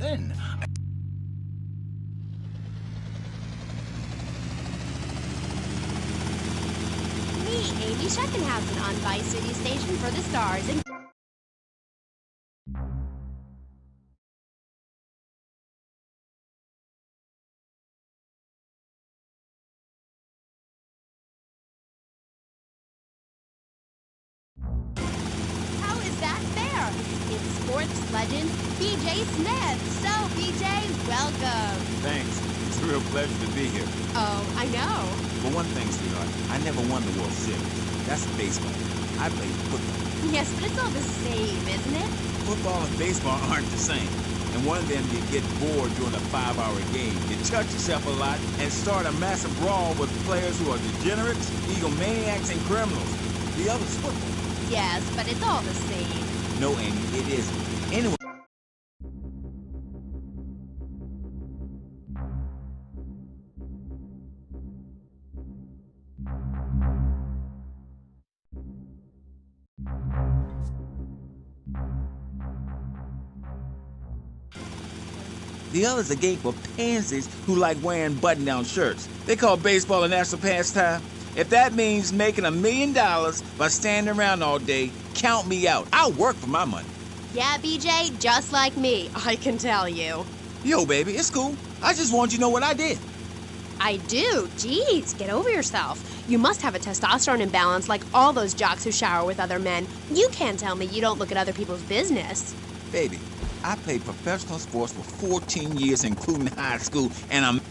then. Me, Amy Scheckenhausen on Vice City Station for the Stars. And how is that fair? It's sports legend BJ Smith. So, BJ, welcome. Thanks. It's a real pleasure to be here. Oh, I know. For one thing, sweetheart, I never won the World Series. That's baseball. I played football. Yes, but it's all the same, isn't it? Football and baseball aren't the same. And one of them, you get bored during a 5-hour game. You touch yourself a lot and start a massive brawl with players who are degenerates, egomaniacs, and criminals. The other's football. Yes, but it's all the same. No, Amy, it isn't. Anyway. The other's a game for pansies who like wearing button-down shirts. They call baseball a national pastime. If that means making $1 million by standing around all day, count me out. I'll work for my money. Yeah, BJ, just like me, I can tell you. Yo, baby, it's cool. I just want you to know what I did. I do. Jeez, get over yourself. You must have a testosterone imbalance like all those jocks who shower with other men. You can't tell me you don't look at other people's business. Baby, I played professional sports for 14 years, including high school, and I'm...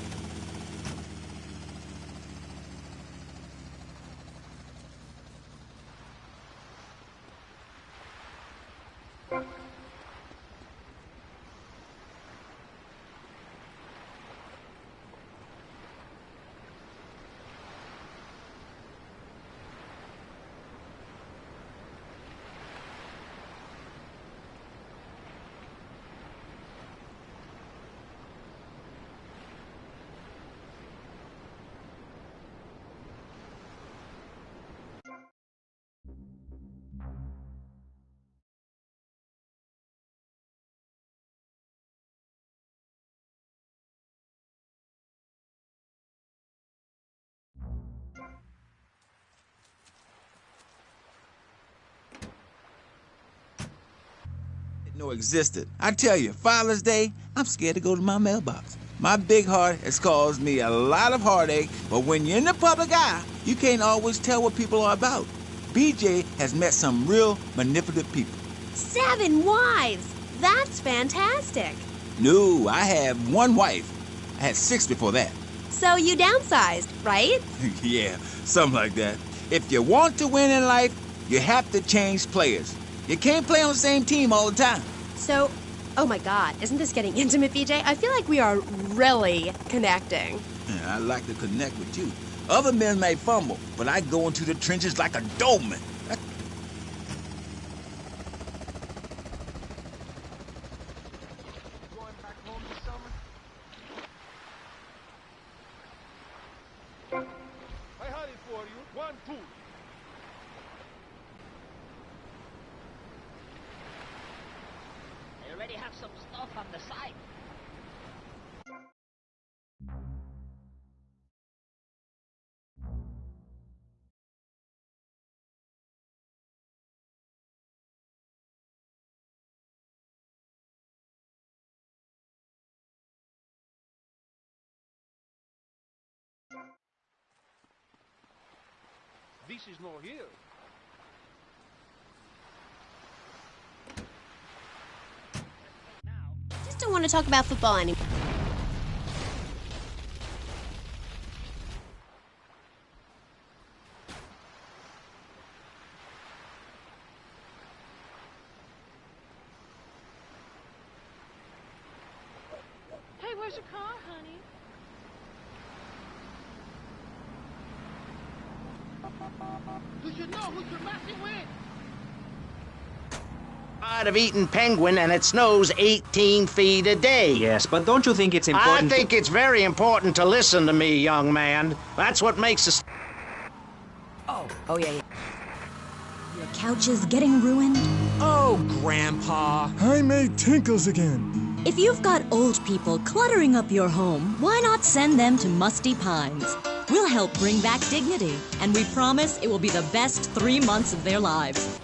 No existed. I tell you, Father's Day, I'm scared to go to my mailbox. My big heart has caused me a lot of heartache, but when you're in the public eye, you can't always tell what people are about. BJ has met some real manipulative people. 7 wives! That's fantastic. No, I have 1 wife. I had 6 before that. So you downsized, right? Yeah, something like that. If you want to win in life, you have to change players. You can't play on the same team all the time. So, oh my God, isn't this getting intimate, BJ? I feel like we are really connecting. I like to connect with you. Other men may fumble, but I go into the trenches like a Doberman. Going back home this summer? I had it for you. 1, 2. I already have some stuff on the side. This is not here. Just don't want to talk about football anymore. Hey, where's your car, honey? Do you know who you're messing with? Tired of eating penguin and it snows 18 feet a day. Yes, but don't you think it's I important think it's very important to listen to me, young man. That's what makes us... Oh, yeah. Your couch is getting ruined? Oh, Grandpa. I made tinkles again. If you've got old people cluttering up your home, why not send them to Musty Pines? We'll help bring back dignity, and we promise it will be the best 3 months of their lives.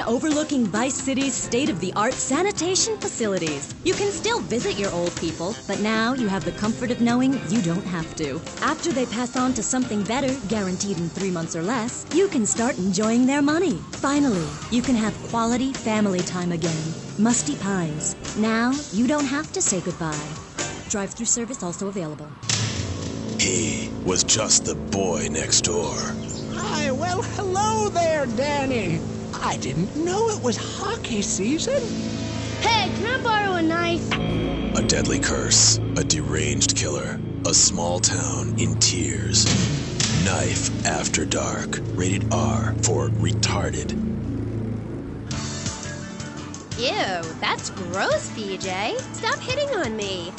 Overlooking Vice City's state-of-the-art sanitation facilities. You can still visit your old people, but now you have the comfort of knowing you don't have to. After they pass on to something better, guaranteed in 3 months or less, you can start enjoying their money. Finally, you can have quality family time again. Musty Pines. Now, you don't have to say goodbye. Drive-through service also available. He was just the boy next door. Hi, well, hello there, Danny. I didn't know it was hockey season. Hey, can I borrow a knife? A deadly curse, a deranged killer, a small town in tears. Knife After Dark, rated R for retarded. Ew, that's gross, BJ. Stop hitting on me.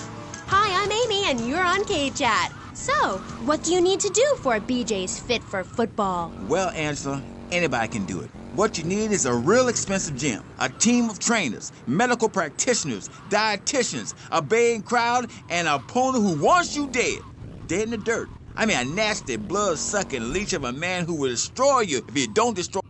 Hi, I'm Amy, and you're on K-Chat. So, what do you need to do for BJ's fit for football? Well, Angela, anybody can do it. What you need is a real expensive gym, a team of trainers, medical practitioners, dietitians, a baying crowd, and an opponent who wants you dead. Dead in the dirt. I mean, a nasty, blood-sucking leech of a man who will destroy you if you don't destroy.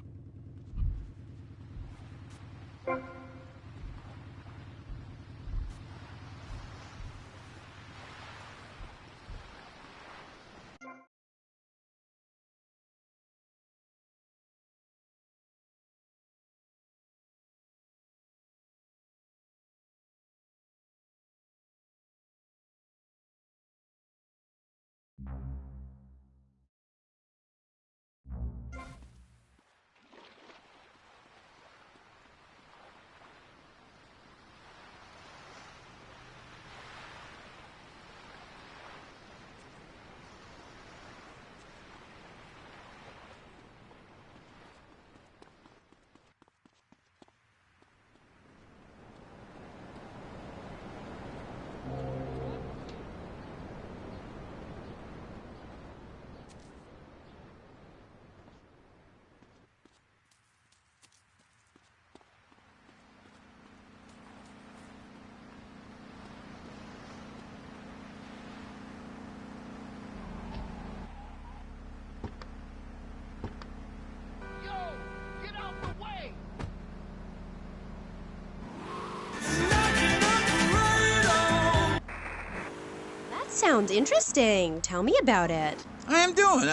Yo, get out the way! That sounds interesting. Tell me about it. I am doing.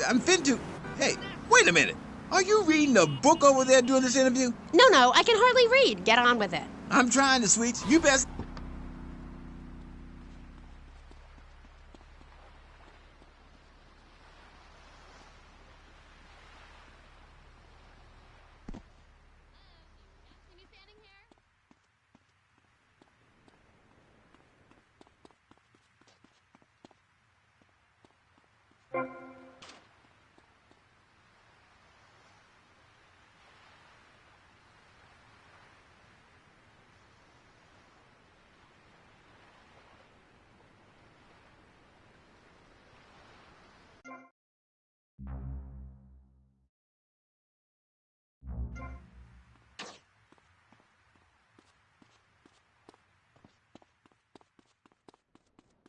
I'm fin to. Hey, wait a minute. Are you reading the book over there during this interview? No, I can hardly read. Get on with it. I'm trying to, sweets. You best.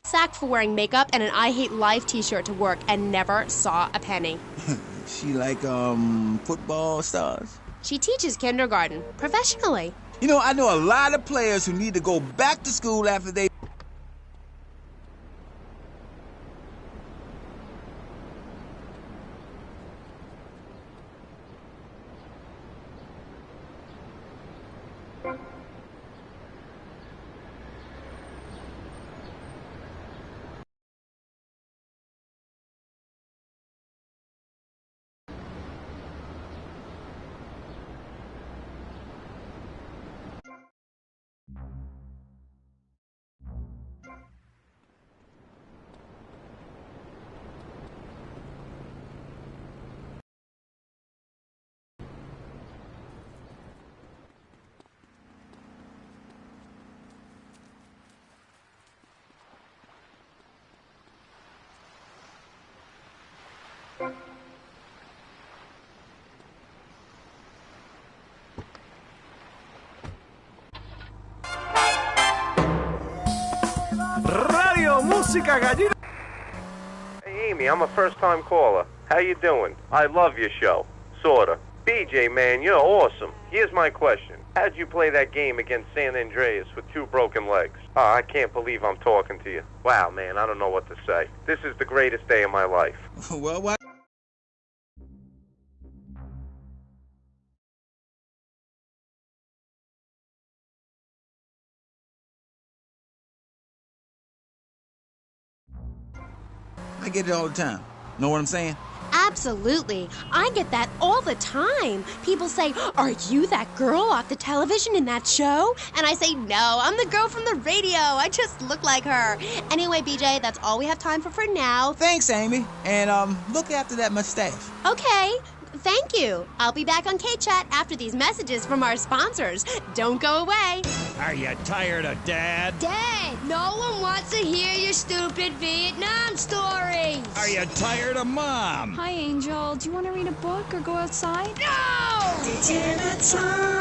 Sacked for wearing makeup and an I Hate Life t-shirt to work and never saw a penny. She like, football stars? She teaches kindergarten, professionally. You know, I know a lot of players who need to go back to school after they... Radio Música Gallina. Hey, Amy, I'm a first-time caller. How you doing? I love your show. Sorta. BJ, man, you're awesome. Here's my question. How'd you play that game against San Andreas with 2 broken legs? Oh, I can't believe I'm talking to you. Wow, man, I don't know what to say. This is the greatest day of my life. Well, what? I get it all the time. Know what I'm saying? Absolutely. I get that all the time. People say, "Are you that girl off the television in that show?" And I say, "No, I'm the girl from the radio. I just look like her." Anyway, BJ, that's all we have time for now. Thanks, Amy. And look after that mustache. Okay. Thank you. I'll be back on K-Chat after these messages from our sponsors. Don't go away. Are you tired of Dad? Dad, no one wants to hear your stupid Vietnam stories. Are you tired of Mom? Hi, Angel. Do you want to read a book or go outside? No!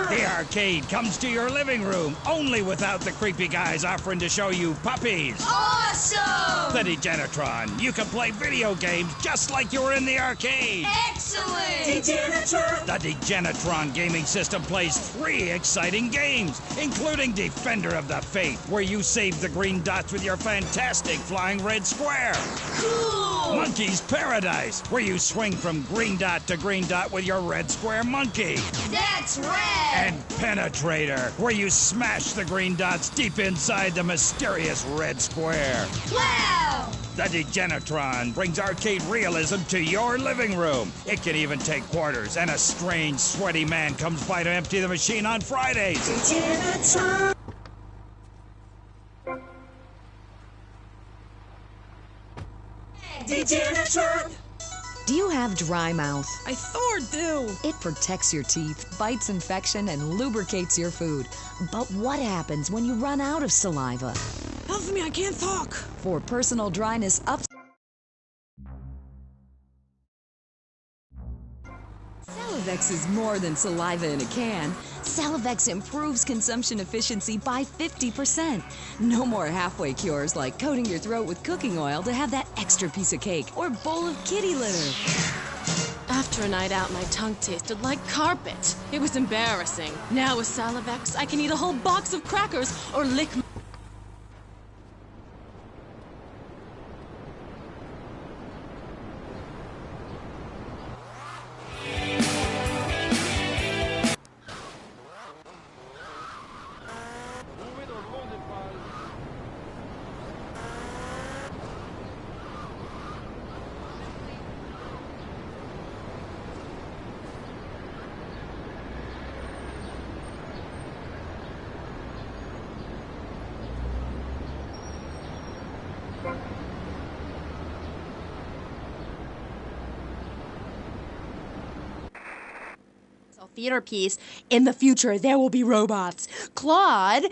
The arcade comes to your living room, only without the creepy guys offering to show you puppies. Awesome! The Degenitron. You can play video games just like you were in the arcade. Excellent! The Degenitron gaming system plays 3 exciting games, including Defender of the Faith, where you save the green dots with your fantastic flying red square. Cool! Monkey's Paradise, where you swing from green dot to green dot with your red square monkey. That's rad! And Penetrator, where you smash the green dots deep inside the mysterious red square. Wow! The Degenitron brings arcade realism to your living room. It can even take quarters, and a strange, sweaty man comes by to empty the machine on Fridays. Degenitron. Degenitron. Do you have dry mouth? I sure do. It protects your teeth, fights infection, and lubricates your food. But what happens when you run out of saliva? Help me, I can't talk. For personal dryness up. Salivex is more than saliva in a can. Salivex improves consumption efficiency by 50%. No more halfway cures like coating your throat with cooking oil to have that extra piece of cake or bowl of kitty litter. After a night out, my tongue tasted like carpet. It was embarrassing. Now with Salivex, I can eat a whole box of crackers or lick my... Theater piece. In the future, there will be robots. Claude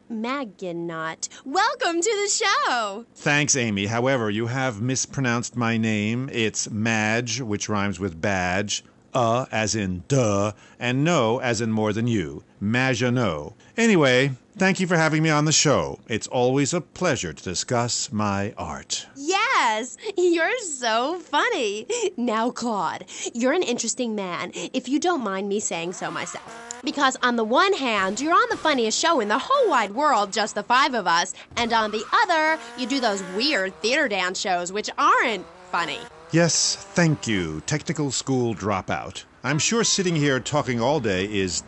Maginot, welcome to the show. Thanks, Amy. However, you have mispronounced my name. It's Madge, which rhymes with badge. As in duh, and no as in more than you. Maginot. Anyway, thank you for having me on the show. It's always a pleasure to discuss my art. Yes, you're so funny. Now, Claude, you're an interesting man, if you don't mind me saying so myself. Because on the one hand, you're on the funniest show in the whole wide world, just the 5 of us, and on the other, you do those weird theater dance shows which aren't funny. Yes, thank you, technical school dropout. I'm sure sitting here talking all day is...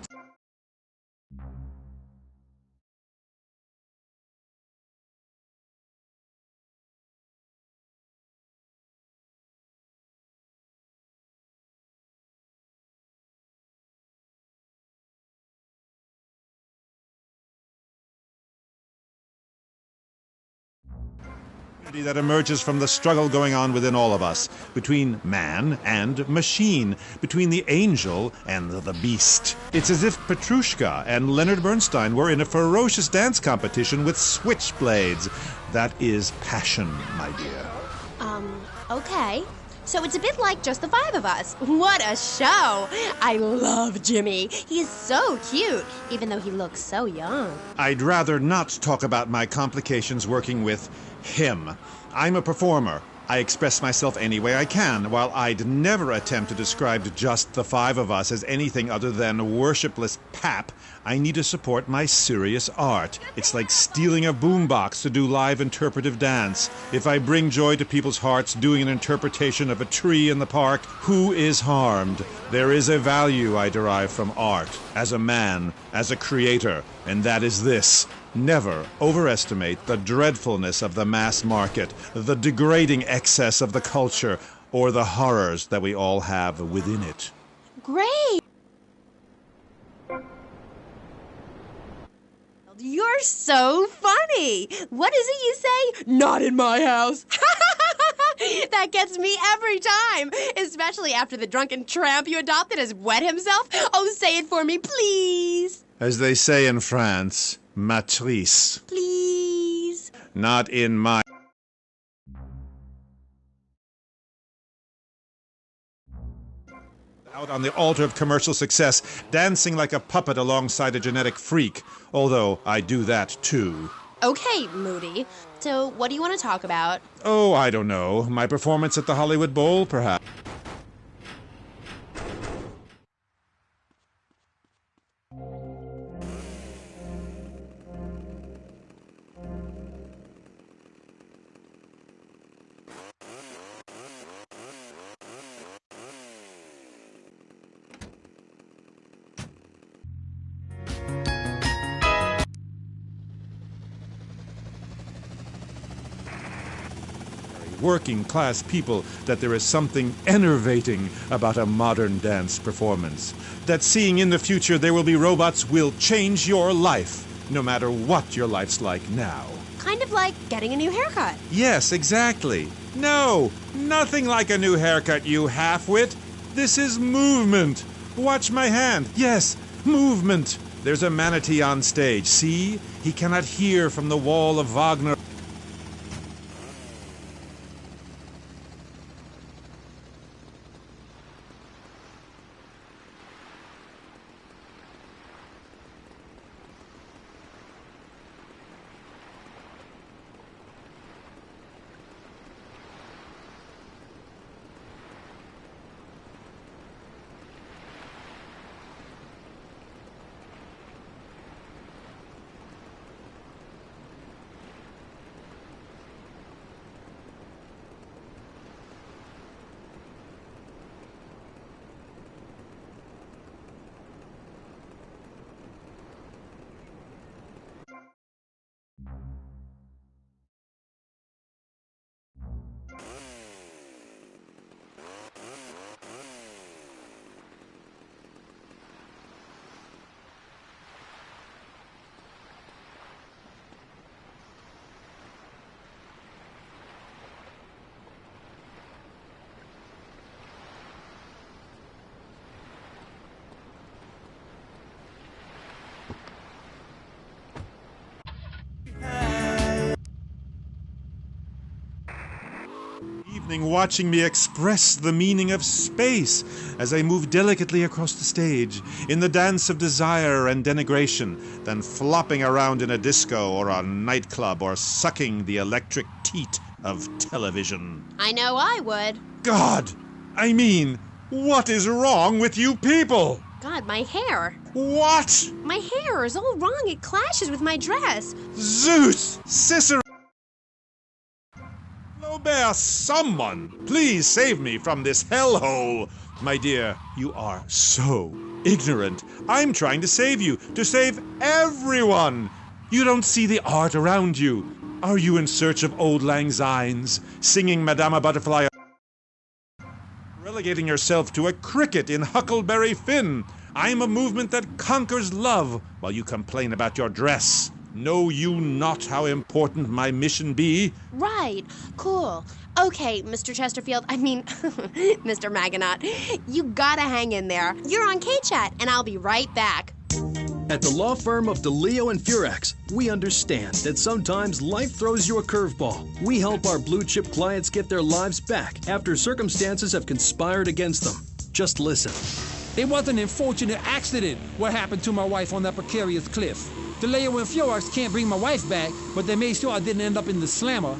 that emerges from the struggle going on within all of us, between man and machine, between the angel and the beast. It's as if Petrushka and Leonard Bernstein were in a ferocious dance competition with switchblades. That is passion, my dear. Okay. So it's a bit like Just the Five of Us. What a show! I love Jimmy. He is so cute, even though he looks so young. I'd rather not talk about my complications working with him. I'm a performer. I express myself any way I can, while I'd never attempt to describe Just the Five of Us as anything other than worshipless pap. I need to support my serious art. It's like stealing a boombox to do live interpretive dance. If I bring joy to people's hearts doing an interpretation of a tree in the park, who is harmed? There is a value I derive from art, as a man, as a creator, and that is this. Never overestimate the dreadfulness of the mass market, the degrading excess of the culture, or the horrors that we all have within it. Great! You're so funny! What is it you say? Not in my house! That gets me every time! Especially after the drunken tramp you adopted has wet himself. Oh, say it for me, please! As they say in France, matrice. Please. Not in my... Out on the altar of commercial success, dancing like a puppet alongside a genetic freak. Although I do that too. Okay, Moody. So, what do you want to talk about? Oh, I don't know. My performance at the Hollywood Bowl, perhaps. Working class people that there is something enervating about a modern dance performance. That seeing in the future there will be robots will change your life, no matter what your life's like now. Kind of like getting a new haircut. Yes, exactly. No, nothing like a new haircut, you half-wit. This is movement. Watch my hand. Yes, movement. There's a manatee on stage. See? He cannot hear from the wall of Wagner. Watching me express the meaning of space as I move delicately across the stage in the dance of desire and denigration, then flopping around in a disco or a nightclub or sucking the electric teat of television. I know I would. God! I mean, what is wrong with you people? God, my hair. What? My hair is all wrong. It clashes with my dress. Zeus! Cicero! Flaubert, someone! Please save me from this hellhole! My dear, you are so ignorant. I'm trying to save you, to save everyone! You don't see the art around you. Are you in search of Auld Lang Synes, singing Madama Butterfly? Relegating yourself to a cricket in Huckleberry Finn. I'm a movement that conquers love, while you complain about your dress. Know you not how important my mission be? Right. Cool. Okay, Mr. Chesterfield, Mr. Magonaut, you gotta hang in there. You're on K-Chat, and I'll be right back. At the law firm of DeLeo and Furex, we understand that sometimes life throws you a curveball. We help our blue chip clients get their lives back after circumstances have conspired against them. Just listen. It was an unfortunate accident what happened to my wife on that precarious cliff. DeLeo and Furex can't bring my wife back, but they made sure I didn't end up in the slammer.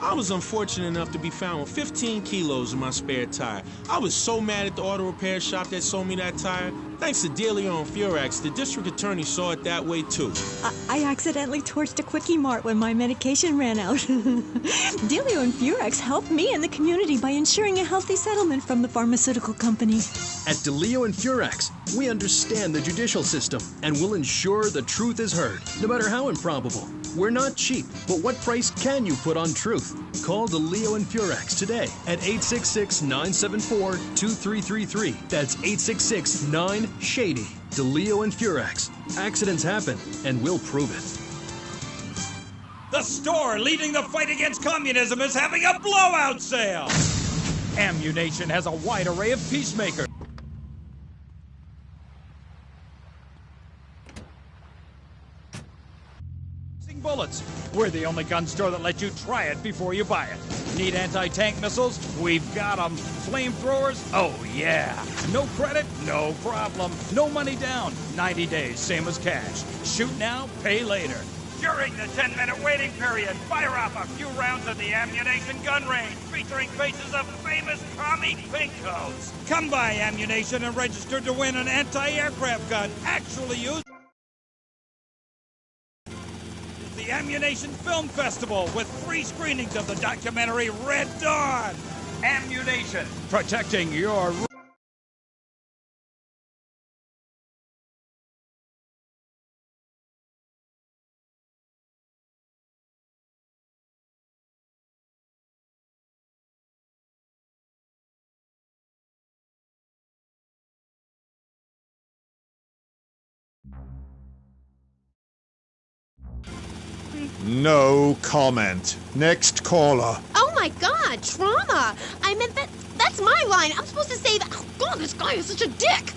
I was unfortunate enough to be found with 15 kilos in my spare tire. I was so mad at the auto repair shop that sold me that tire. Thanks to DeLeo and Furex, the district attorney saw it that way too. I accidentally torched a Quickie Mart when my medication ran out. DeLeo and Furex helped me and the community by ensuring a healthy settlement from the pharmaceutical company. At DeLeo and Furex, we understand the judicial system and will ensure the truth is heard, no matter how improbable. We're not cheap, but what price can you put on truth? Call DeLeo and Furex today at 866-974-2333. That's 866-9-SHADY. DeLeo and Furex. Accidents happen, and we'll prove it. The store leading the fight against communism is having a blowout sale! Ammu-Nation has a wide array of peacemakers. Bullets. We're the only gun store that lets you try it before you buy it. Need anti-tank missiles? We've got them. Flamethrowers? Oh yeah. No credit? No problem. No money down. 90 days, same as cash. Shoot now, pay later. During the 10-minute waiting period, fire off a few rounds of the Ammu-Nation gun range, featuring faces of famous commie pink coats. Come by Ammu-Nation and register to win an anti-aircraft gun actually used. The Ammu-Nation Film Festival with free screenings of the documentary Red Dawn. Ammu-Nation, protecting your... No comment. Next caller. Oh my God, trauma! I meant that's my line. I'm supposed to say that. Oh God, this guy is such a dick.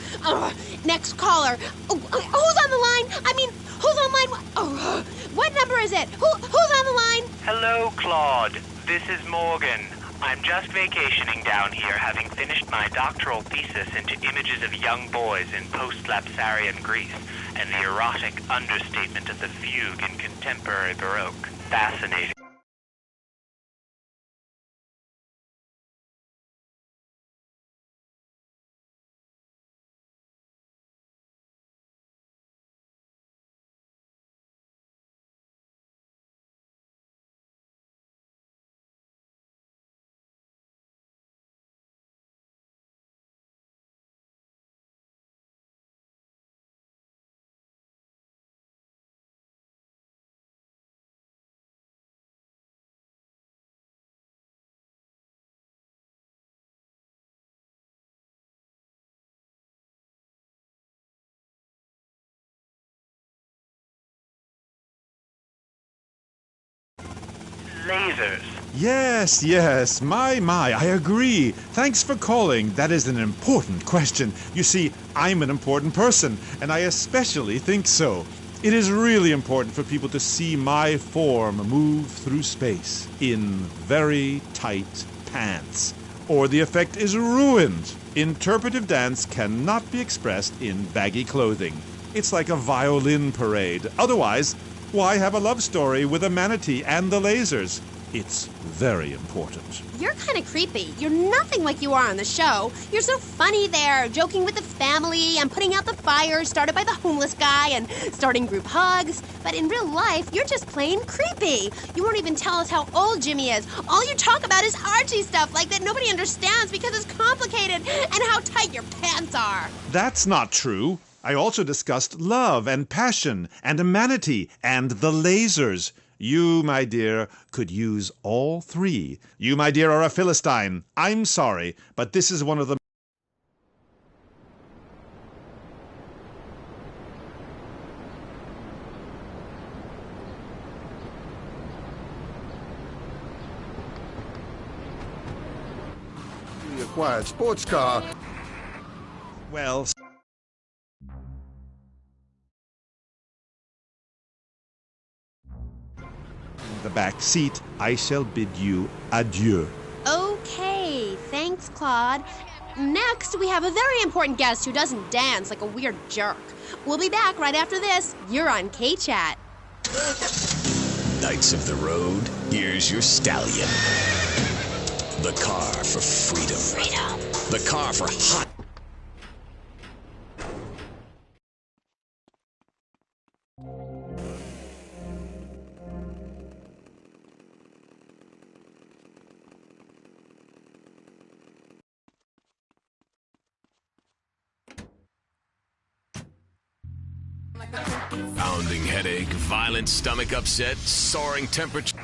Next caller. Oh, who's on the line? I mean, who's online? Oh, what number is it? Who's on the line? Hello, Claude. This is Morgan. I'm just vacationing down here, having finished my doctoral thesis into images of young boys in post-Lapsarian Greece and the erotic understatement of the fugue in contemporary Baroque. Fascinating. Lasers. Yes, my, I agree. Thanks for calling. That is an important question. You see, I'm an important person, and I especially think so. It is really important for people to see my form move through space in very tight pants, or the effect is ruined. Interpretive dance cannot be expressed in baggy clothing. It's like a violin parade. Otherwise, why have a love story with a manatee and the lasers? It's very important. You're kind of creepy. You're nothing like you are on the show. You're so funny there, joking with the family and putting out the fires started by the homeless guy and starting group hugs. But in real life, you're just plain creepy. You won't even tell us how old Jimmy is. All you talk about is Archie stuff like that nobody understands because it's complicated and how tight your pants are. That's not true. I also discussed love and passion and a manatee and the lasers. You, my dear, could use all three. You, my dear, are a Philistine. I'm sorry, but this is one of the... newly acquired sports car. Well... the back seat, I shall bid you adieu. Okay, thanks, Claude. Next, we have a very important guest who doesn't dance like a weird jerk. We'll be back right after this. You're on K-Chat. Knights of the Road, here's your stallion. The car for freedom. The car for hot. Pounding headache, violent stomach upset, soaring temperature.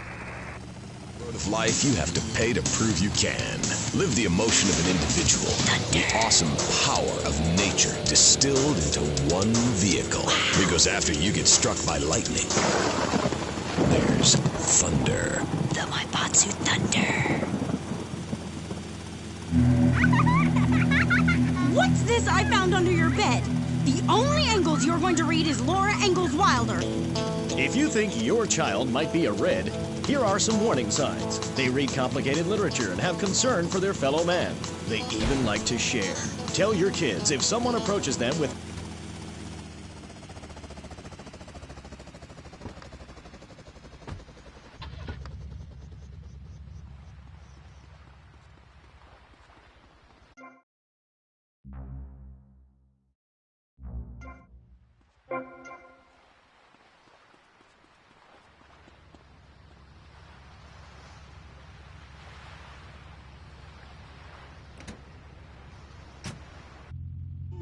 Road of life you have to pay to prove you can. Live the emotion of an individual. The awesome power of nature distilled into one vehicle. Because after you get struck by lightning, there's thunder. The Maibatsu Thunder. What's this I found under your bed? The only Engels you're going to read is Laura Ingalls Wilder. If you think your child might be a red, here are some warning signs. They read complicated literature and have concern for their fellow man. They even like to share. Tell your kids if someone approaches them with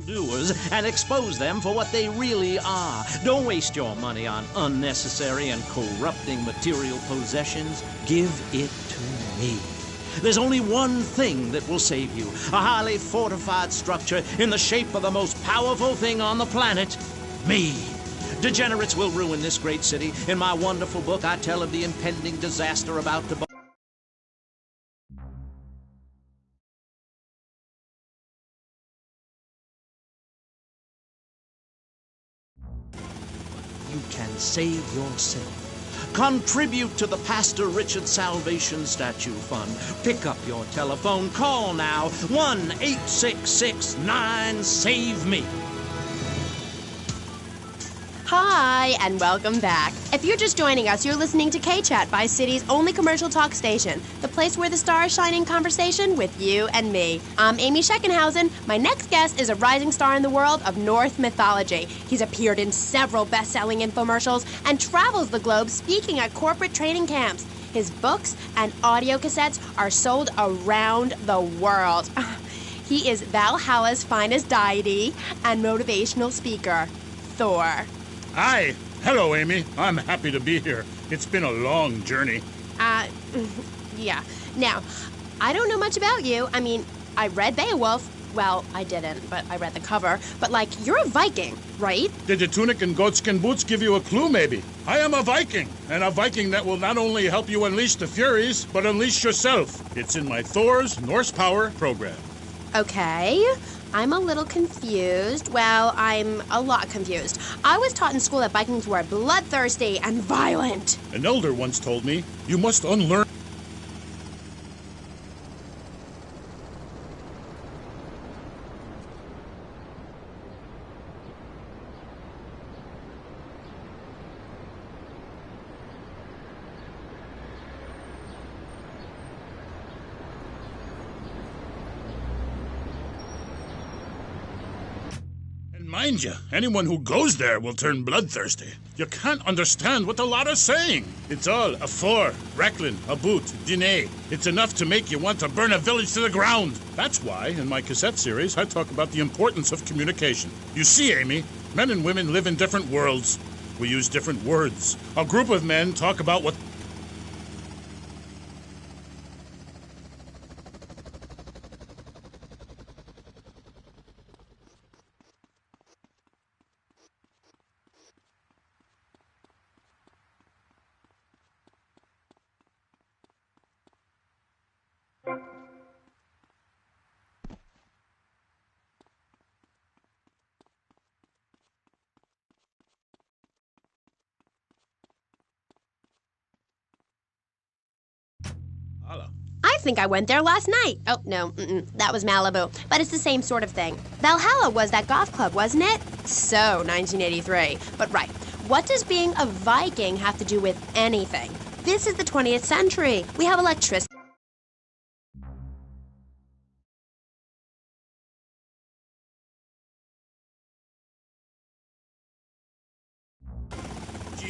doers and expose them for what they really are. Don't waste your money on unnecessary and corrupting material possessions. Give it to me. There's only one thing that will save you. A highly fortified structure in the shape of the most powerful thing on the planet. Me. Degenerates will ruin this great city. In my wonderful book, I tell of the impending disaster about to... You can save yourself. Contribute to the Pastor Richard Salvation Statue Fund. Pick up your telephone. Call now. 1-866-9-SAVE-ME. Hi, and welcome back. If you're just joining us, you're listening to K-Chat, Vice City's only commercial talk station, the place where the stars shine in conversation with you and me. I'm Amy Scheckenhausen. My next guest is a rising star in the world of Norse mythology. He's appeared in several best-selling infomercials and travels the globe speaking at corporate training camps. His books and audio cassettes are sold around the world. He is Valhalla's finest deity and motivational speaker, Thor. Hi. Hello, Amy. I'm happy to be here. It's been a long journey. Yeah. Now, I don't know much about you. I mean, I read Beowulf. Well, I didn't, but I read the cover. But, like, you're a Viking, right? Did the tunic and goatskin boots give you a clue, maybe? I am a Viking, and a Viking that will not only help you unleash the Furies, but unleash yourself. It's in my Thor's Norse Power program. Okay. I'm a little confused. Well, I'm a lot confused. I was taught in school that Vikings were bloodthirsty and violent. An elder once told me, you must unlearn. Mind you, anyone who goes there will turn bloodthirsty. You can't understand what the lot are saying. It's all a for, Recklin, a boot, Diné. It's enough to make you want to burn a village to the ground. That's why, in my cassette series, I talk about the importance of communication. You see, Amy, men and women live in different worlds. We use different words. A group of men talk about what... think I went there last night. Oh, no, that was Malibu. But it's the same sort of thing. Valhalla was that golf club, wasn't it? So, 1983. But right, what does being a Viking have to do with anything? This is the 20th century. We have electricity.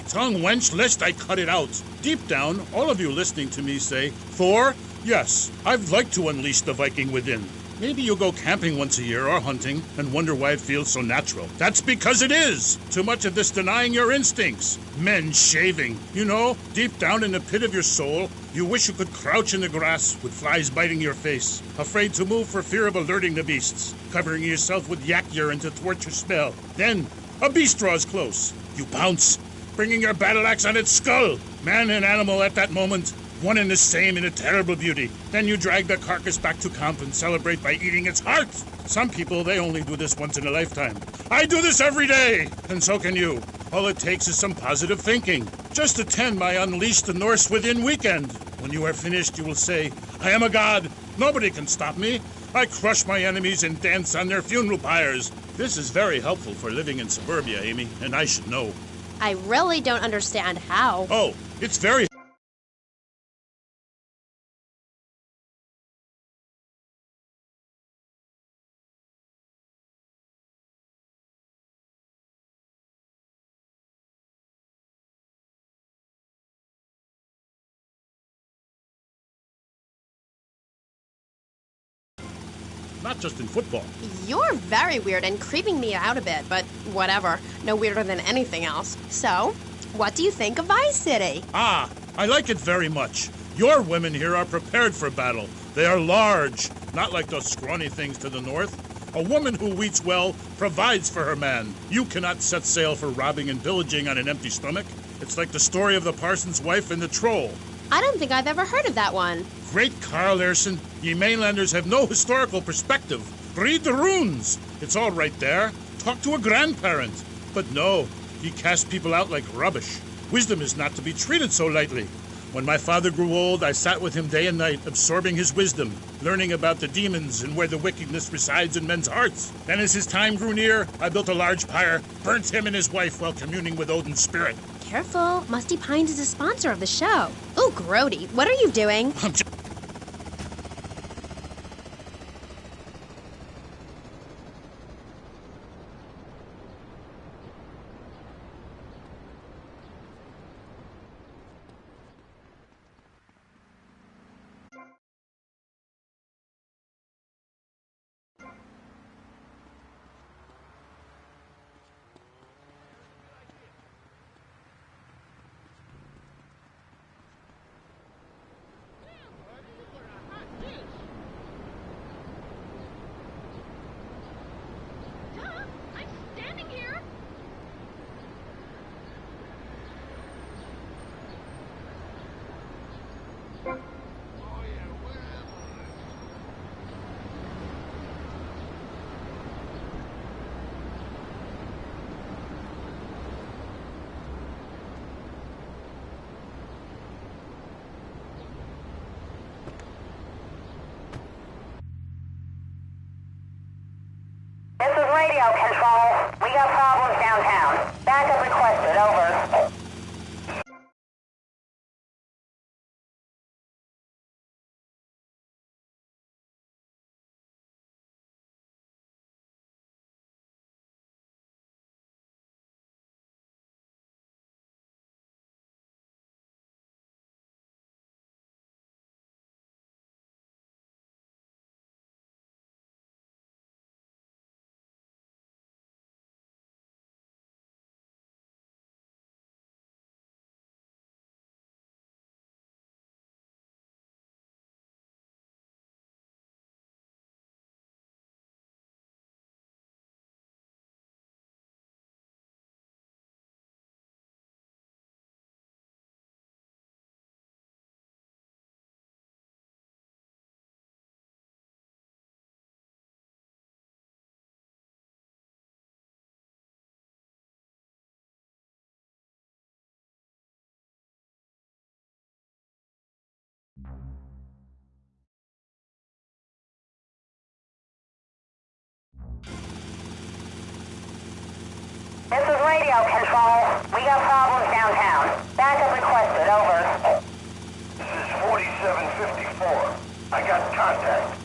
Tongue wench, lest I cut it out. Deep down, all of you listening to me say, Thor, yes, I'd like to unleash the Viking within. Maybe you'll go camping once a year or hunting and wonder why it feels so natural. That's because it is! Too much of this denying your instincts. Men shaving. You know, deep down in the pit of your soul, you wish you could crouch in the grass with flies biting your face, afraid to move for fear of alerting the beasts, covering yourself with yak urine to thwart your smell. Then, a beast draws close. You pounce, bringing your battle axe on its skull. Man and animal at that moment, one and the same in a terrible beauty. Then you drag the carcass back to camp and celebrate by eating its heart. Some people, they only do this once in a lifetime. I do this every day, and so can you. All it takes is some positive thinking. Just attend my Unleash the Norse Within weekend. When you are finished, you will say, I am a god. Nobody can stop me. I crush my enemies and dance on their funeral pyres. This is very helpful for living in suburbia, Amy, and I should know. I really don't understand how. Oh, it's very... Not just in football. You're very weird and creeping me out a bit, but whatever. No weirder than anything else. So, what do you think of Vice City? Ah, I like it very much. Your women here are prepared for battle. They are large, not like those scrawny things to the north. A woman who eats well provides for her man. You cannot set sail for robbing and pillaging on an empty stomach. It's like the story of the parson's wife and the troll. I don't think I've ever heard of that one. Great Carl Erson, ye mainlanders have no historical perspective. Read the runes. It's all right there. Talk to a grandparent. But no, ye cast people out like rubbish. Wisdom is not to be treated so lightly. When my father grew old, I sat with him day and night, absorbing his wisdom, learning about the demons and where the wickedness resides in men's hearts. Then as his time grew near, I built a large pyre, burnt him and his wife while communing with Odin's spirit. Careful, Musty Pines is a sponsor of the show. Ooh, Grody, what are you doing? I'm just... This is radio control. We got problems downtown. Backup requested, over. radio control. We got problems downtown. Backup requested, over. This is 4754. I got contact.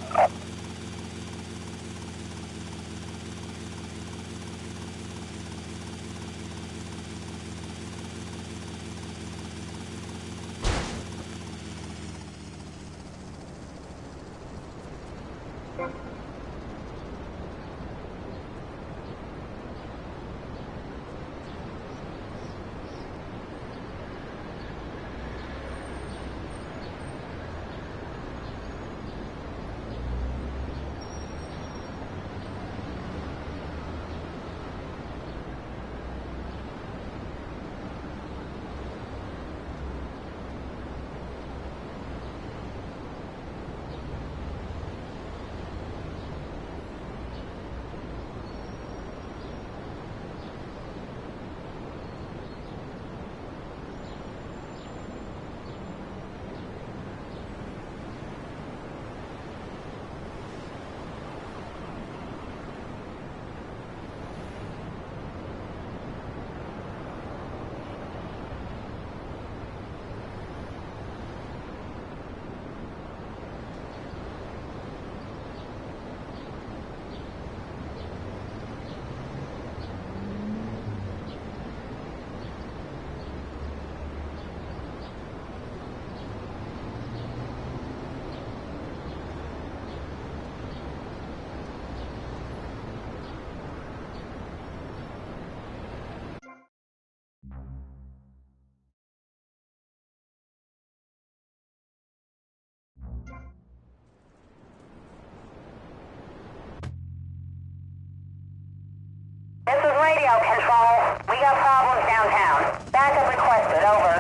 This is radio control. We got problems downtown. Backup requested, over.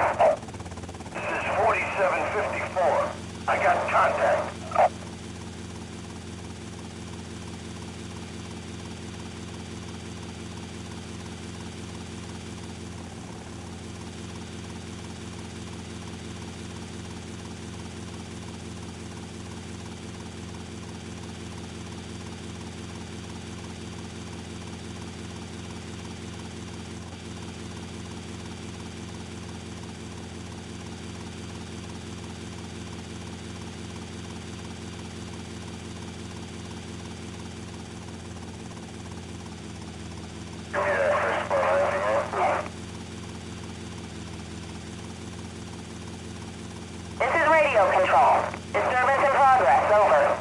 This is 4754. I got contact. This is radio control. Disturbance in progress, over.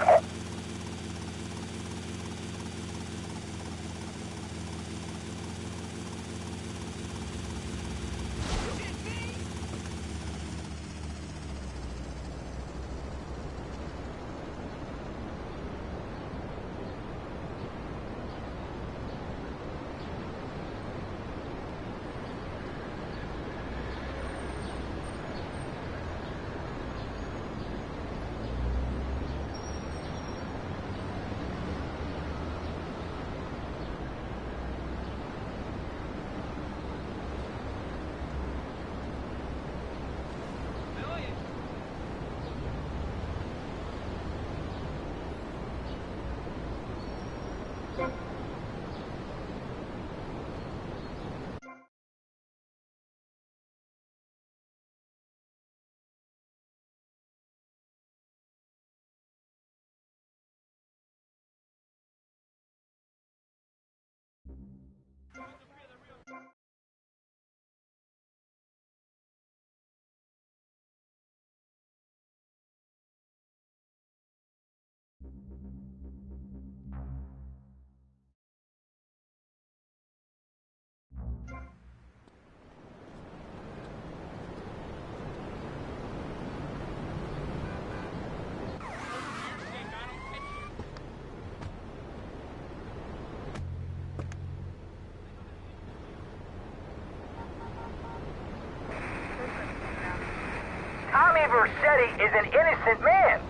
Tommy Vercetti is an innocent man.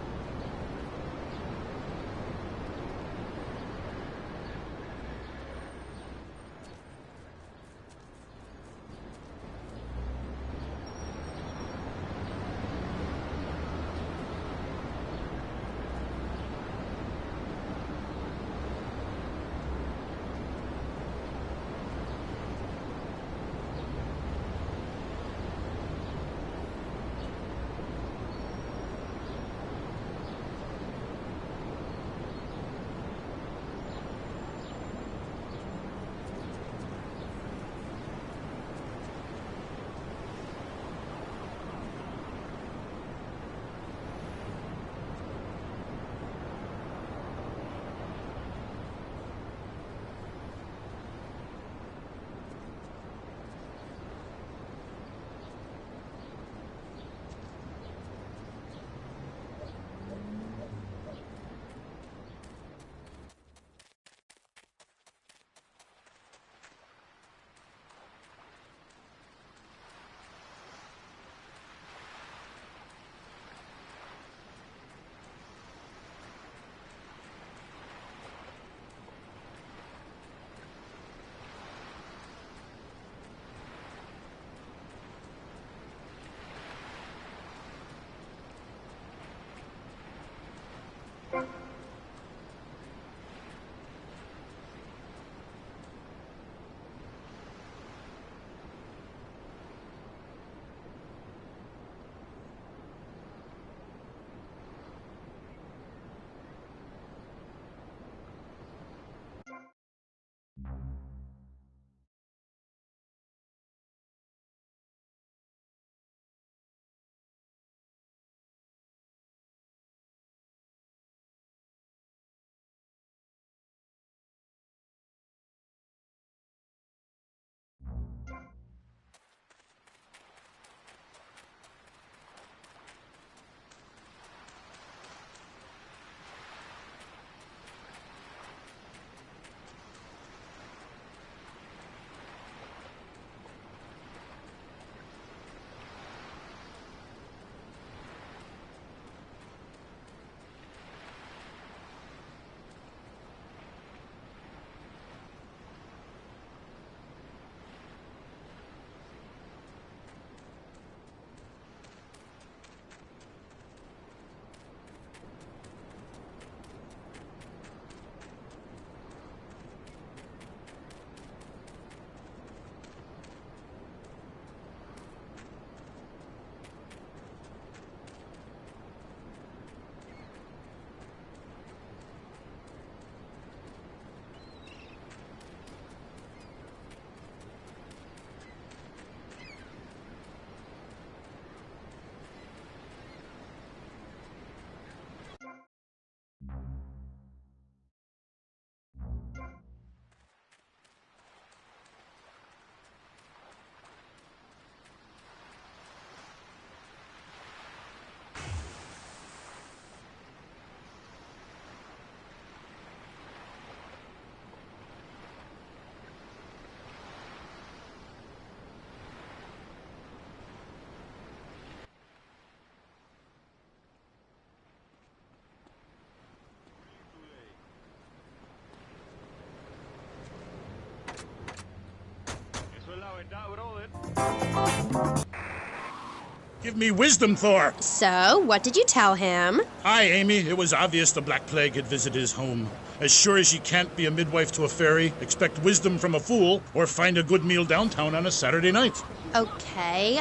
Give me wisdom, Thor. So, what did you tell him? Hi, Amy. It was obvious the Black Plague had visited his home. As sure as you can't be a midwife to a fairy, expect wisdom from a fool, or find a good meal downtown on a Saturday night. Okay.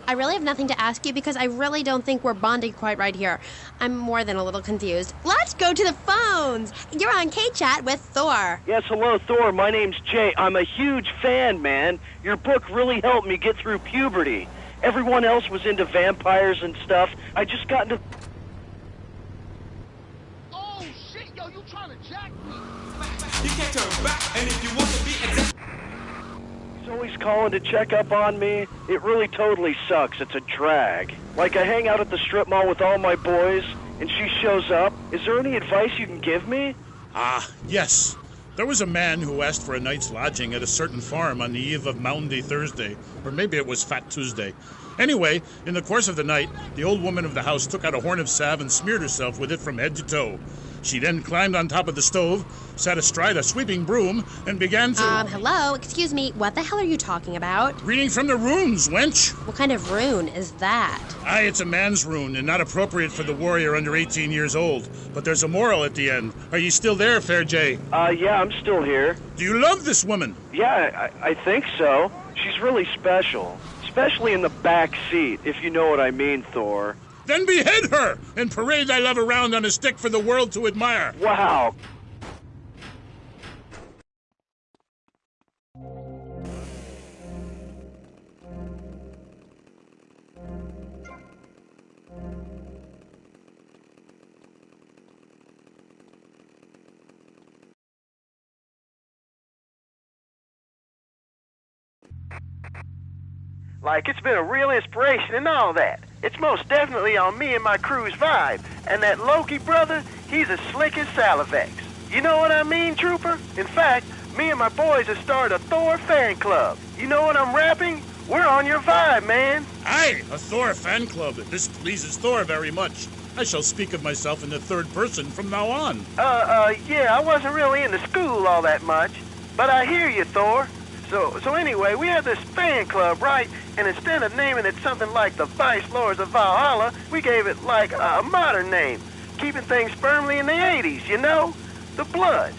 I really have nothing to ask you because I really don't think we're bonding quite right here. I'm more than a little confused. Let's go to the phones. You're on K-Chat with Thor. Yes, hello, Thor. My name's Jay. I'm a huge fan, man. Your book really helped me get through puberty. Everyone else was into vampires and stuff. I just got into... Oh, shit, yo, you trying to jack me? You can't turn back, and if you want to be He's always calling to check up on me. It really totally sucks. It's a drag. Like, I hang out at the strip mall with all my boys, and she shows up. Is there any advice you can give me? Yes. There was a man who asked for a night's lodging at a certain farm on the eve of Maundy Thursday, or maybe it was Fat Tuesday. Anyway, in the course of the night, the old woman of the house took out a horn of salve and smeared herself with it from head to toe. She then climbed on top of the stove, sat astride a sweeping broom, and began to... Hello? Excuse me. What the hell are you talking about? Reading from the runes, wench. What kind of rune is that? It's a man's rune, and not appropriate for the warrior under 18 years old. But there's a moral at the end. Are you still there, Fair Jay? Yeah, I'm still here. Do you love this woman? Yeah, I think so. She's really special. Especially in the back seat, if you know what I mean, Thor. Then behead her and parade thy love around on a stick for the world to admire. Wow. Like, it's been a real inspiration and all that. It's most definitely on me and my crew's vibe. And that Loki brother, he's as slick as Salivex. You know what I mean, Trooper? In fact, me and my boys have started a Thor fan club. You know what I'm rapping? We're on your vibe, man. Aye, a Thor fan club. This pleases Thor very much. I shall speak of myself in the third person from now on. Yeah, I wasn't really into school all that much. But I hear you, Thor. So anyway, we have this fan club, right? And instead of naming it something like the Vice Lords of Valhalla, we gave it like a modern name, keeping things firmly in the 80s, you know? The Bloods.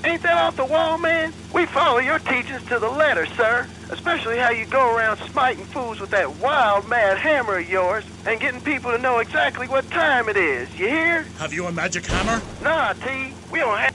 Ain't that off the wall, man? We follow your teachings to the letter, sir. Especially how you go around smiting fools with that wild, mad hammer of yours and getting people to know exactly what time it is. You hear? Have you a magic hammer? Nah, T. We don't have...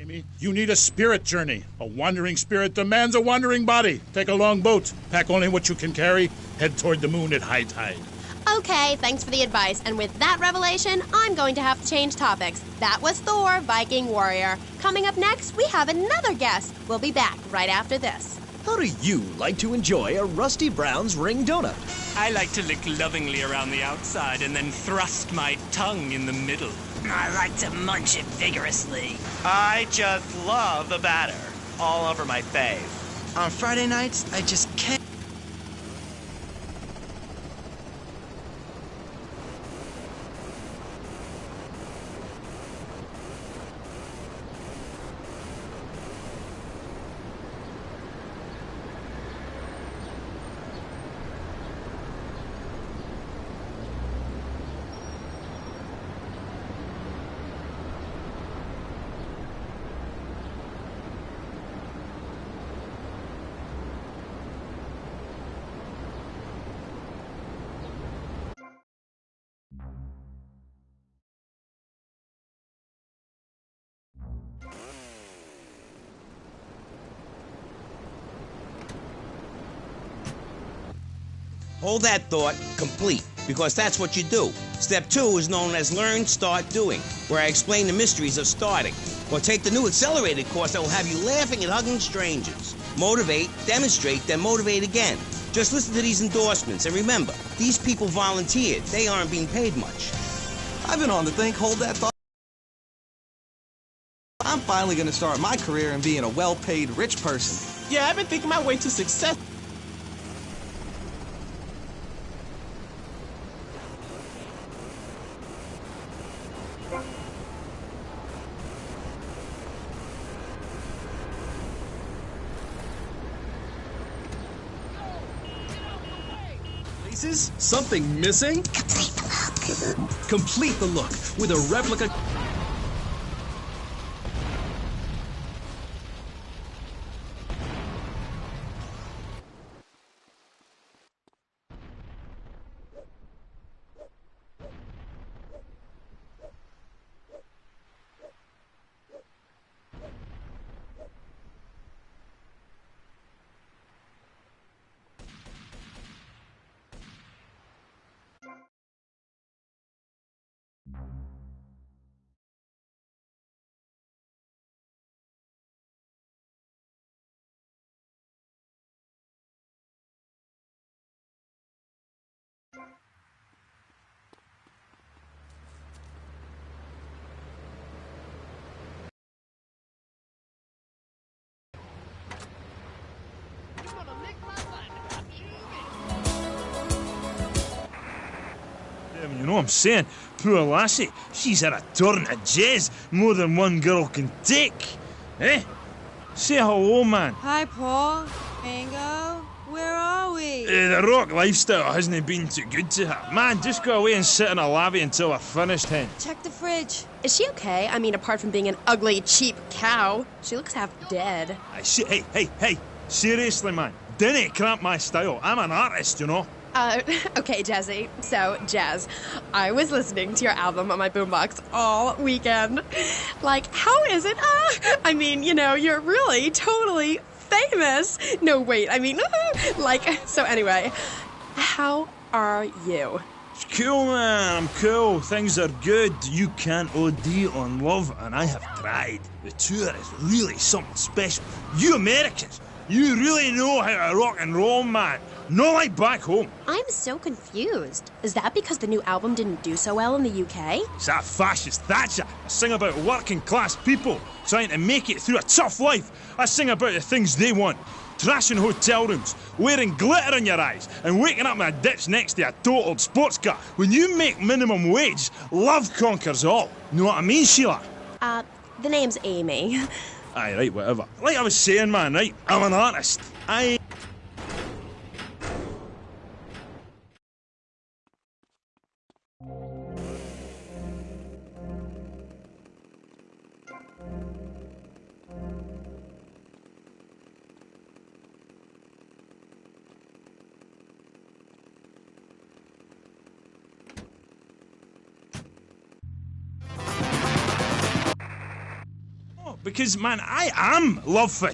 Amy, you need a spirit journey. A wandering spirit demands a wandering body. Take a long boat. Pack only what you can carry. Head toward the moon at high tide. Okay, thanks for the advice. And with that revelation, I'm going to have to change topics. That was Thor, Viking Warrior. Coming up next, we have another guest. We'll be back right after this. How do you like to enjoy a Rusty Brown's ring donut? I like to lick lovingly around the outside and then thrust my tongue in the middle. I like to munch it vigorously. I just love the batter all over my face. On Friday nights, I just can't. Hold that thought complete, because that's what you do. Step 2 is known as Learn, Start, Doing, where I explain the mysteries of starting. Or take the new accelerated course that will have you laughing and hugging strangers. Motivate, demonstrate, then motivate again. Just listen to these endorsements, and remember, these people volunteered. They aren't being paid much. I've been on to think, hold that thought. I'm finally gonna start my career in being a well-paid rich person. Yeah, I've been thinking my way to success. Places? Something missing? Complete the look with a replica. You know what I'm saying? Poor lassie, she's had a turn of jazz more than one girl can take. Eh? Say hello, man. Hi, Paul. Mango. Where are we? The rock lifestyle hasn't been too good to her. Man, just go away and sit in a lavvy until we're finished, hen. Check the fridge. Is she okay? I mean, apart from being an ugly, cheap cow, she looks half dead. Hey. Seriously, man. Dinna cramp my style. I'm an artist, you know. Okay, Jazzy. So, Jazz, I was listening to your album on my boombox all weekend. Like, how is it? I mean, you know, you're really totally famous. No, wait, I mean, so anyway, how are you? Cool, man. I'm cool. Things are good. You can't OD on love, and I have tried. The tour is really something special. You Americans, you really know how to rock and roll, man. Not like back home. I'm so confused. Is that because the new album didn't do so well in the UK? It's that fascist Thatcher. I sing about working class people trying to make it through a tough life. I sing about the things they want. Trashing hotel rooms, wearing glitter in your eyes, and waking up in a ditch next to a totaled sports car. When you make minimum wage, love conquers all. Know what I mean, Sheila? The name's Amy. Aye, right, whatever. Like I was saying, man, right? I'm an artist. Because, man, I am love fit.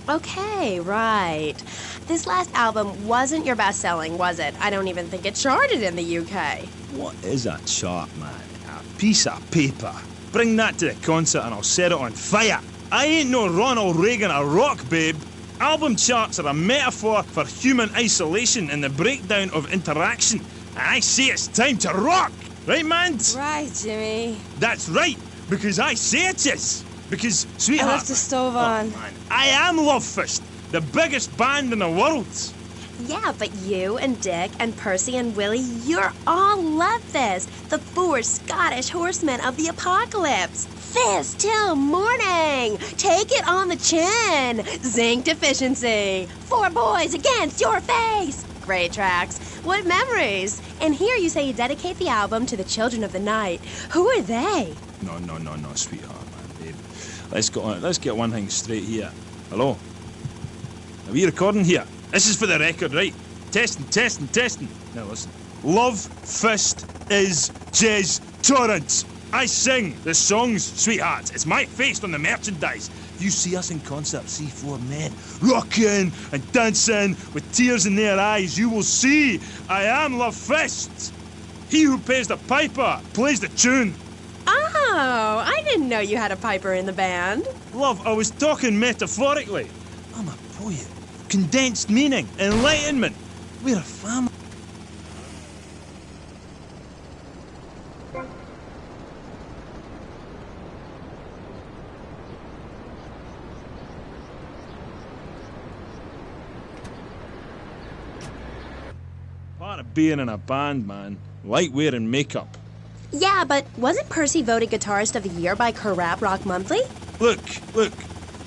Okay, right. This last album wasn't your best-selling, was it? I don't even think it charted in the UK. What is a chart, man? A piece of paper. Bring that to the concert and I'll set it on fire. I ain't no Ronald Reagan or rock, babe. Album charts are a metaphor for human isolation and the breakdown of interaction. And I say it's time to rock. Right, man? Right, Jimmy. That's right, because I say it is. Because, sweetheart... I left the stove on. Man, I am Love Fist, the biggest band in the world. Yeah, but you and Dick and Percy and Willie, you're all Love Fist, the 4 Scottish horsemen of the apocalypse. Fist till morning. Take it on the chin. Zinc deficiency. 4 boys against your face. Great tracks. What memories. And here you say you dedicate the album to the children of the night. Who are they? No, sweetheart, man, babe. Let's get one thing straight here. Hello? Are we recording here? This is for the record, right? Testing. Now listen. Love Fist is Jez Torrance. I sing the songs, sweethearts. It's my face on the merchandise. If you see us in concert, see 4 men rocking and dancing with tears in their eyes, you will see I am Love Fist. He who pays the piper plays the tune. Oh, I didn't know you had a piper in the band. Love, I was talking metaphorically. I'm a poet. Condensed meaning, enlightenment. We're a family. Part of being in a band, man. Like wearing makeup. Yeah, but wasn't Percy voted Guitarist of the Year by Rap Rock Monthly? Look.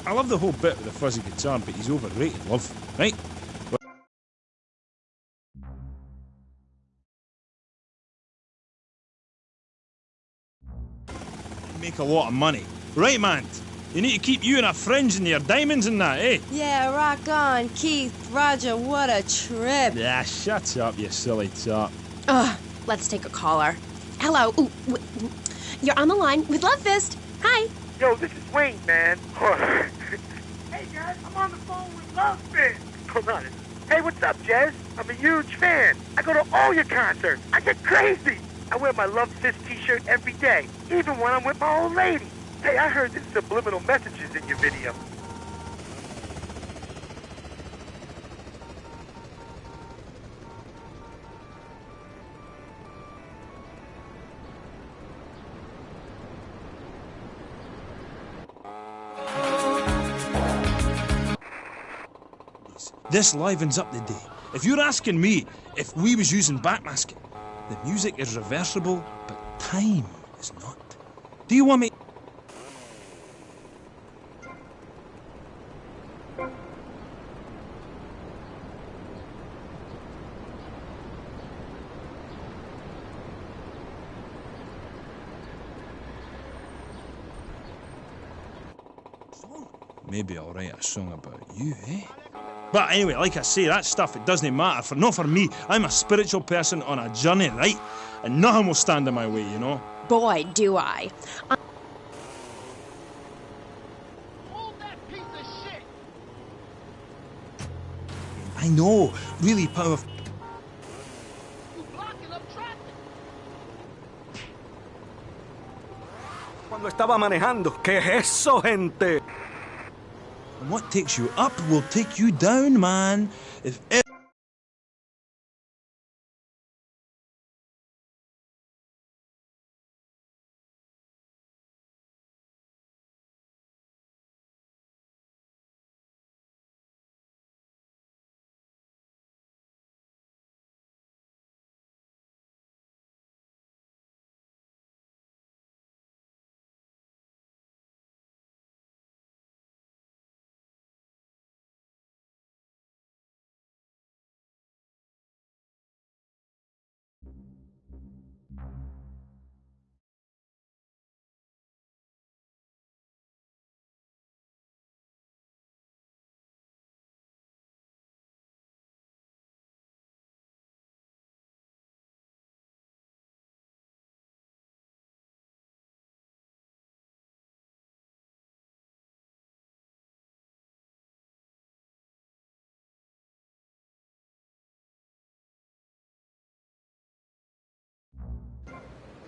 I love the whole bit with the fuzzy guitar, but he's overrated, love. Right? Make a lot of money. Right, man? You need to keep you and our friends and your diamonds and that, eh? Yeah, rock on, Keith. Roger, what a trip. Yeah, shut up, you silly top. Ugh, let's take a caller. Hello. Ooh, you're on the line with Love Fist. Hi. Yo, this is Wayne, man. Hey, guys, I'm on the phone with Love Fist. Hold on. Hey, what's up, Jez? I'm a huge fan. I go to all your concerts. I get crazy. I wear my Love Fist t-shirt every day, even when I'm with my old lady. Hey, I heard there's subliminal messages in your video. This livens up the day. If you're asking me if we was using backmasking, the music is reversible, but time is not. Do you want me... Maybe I'll write a song about you, eh? But anyway, like I say, that stuff, it doesn't matter. Not for me. I'm a spiritual person on a journey, right? And nothing will stand in my way, you know? Boy, do I. Hold that piece of shit! I know. Really powerful. You blocking up traffic! Cuando estaba manejando. ¿Qué es eso, gente? And what takes you up will take you down, man. If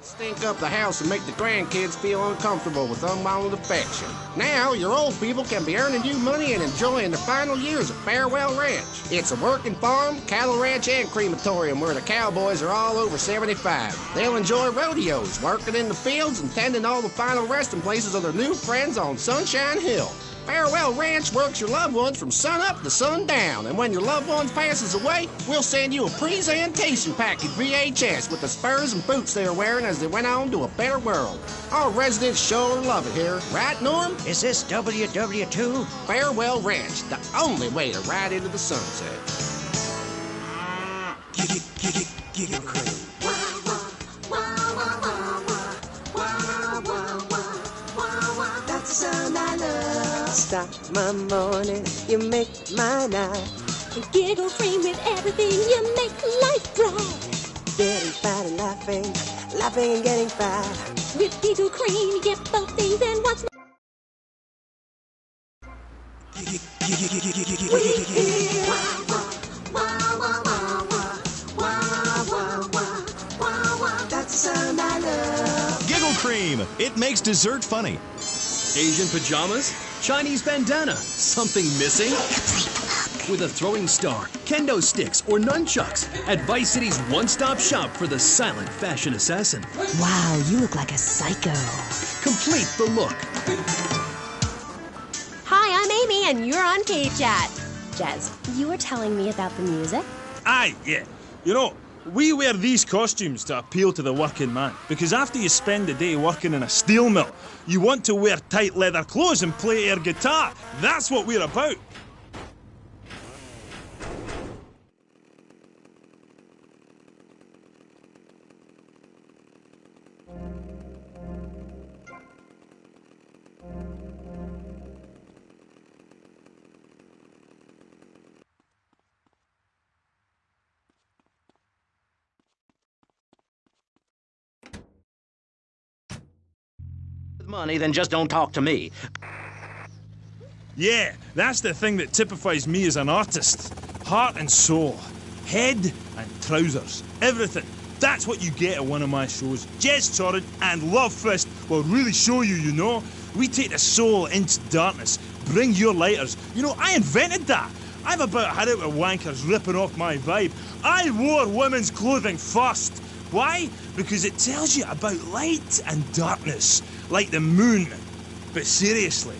Stink up the house and make the grandkids feel uncomfortable with unwanted affection. Now, your old people can be earning you money and enjoying the final years of Farewell Ranch. It's a working farm, cattle ranch, and crematorium where the cowboys are all over 75. They'll enjoy rodeos, working in the fields, and tending all the final resting places of their new friends on Sunshine Hill. Farewell Ranch works your loved ones from sun up to sundown, and when your loved one passes away, we'll send you a presentation package VHS with the spurs and boots they were wearing as they went on to a better world. Our residents sure love it here. Right, Norm? Is this WW2? Farewell Ranch, the only way to ride into the sunset. Giggle Cream. That's the sound I love. Stop my morning, you make my night. Giggle Cream with everything, you make life bright. Getting fat and laughing, laughing and getting fat. With Giggle Cream, you get both things and what's more. That's the sound I love. Giggle Cream. It makes dessert funny. Asian pajamas? Chinese bandana? Something missing? With a throwing star, kendo sticks, or nunchucks at Vice City's one-stop shop for the silent fashion assassin. Wow, you look like a psycho. Complete the look. Hi, I'm Amy, and you're on K-Chat. Jez, you were telling me about the music? Aye, yeah. You know, we wear these costumes to appeal to the working man, because after you spend the day working in a steel mill, you want to wear tight leather clothes and play air guitar. That's what we're about. Money, then just don't talk to me. Yeah, that's the thing that typifies me as an artist. Heart and soul, head and trousers, everything. That's what you get at one of my shows. Jez Torrent and Love Fist will really show you, you know. We take the soul into darkness. Bring your lighters. You know, I invented that. I've about had it with wankers ripping off my vibe. I wore women's clothing first. Why? Because it tells you about light and darkness, like the moon. But seriously,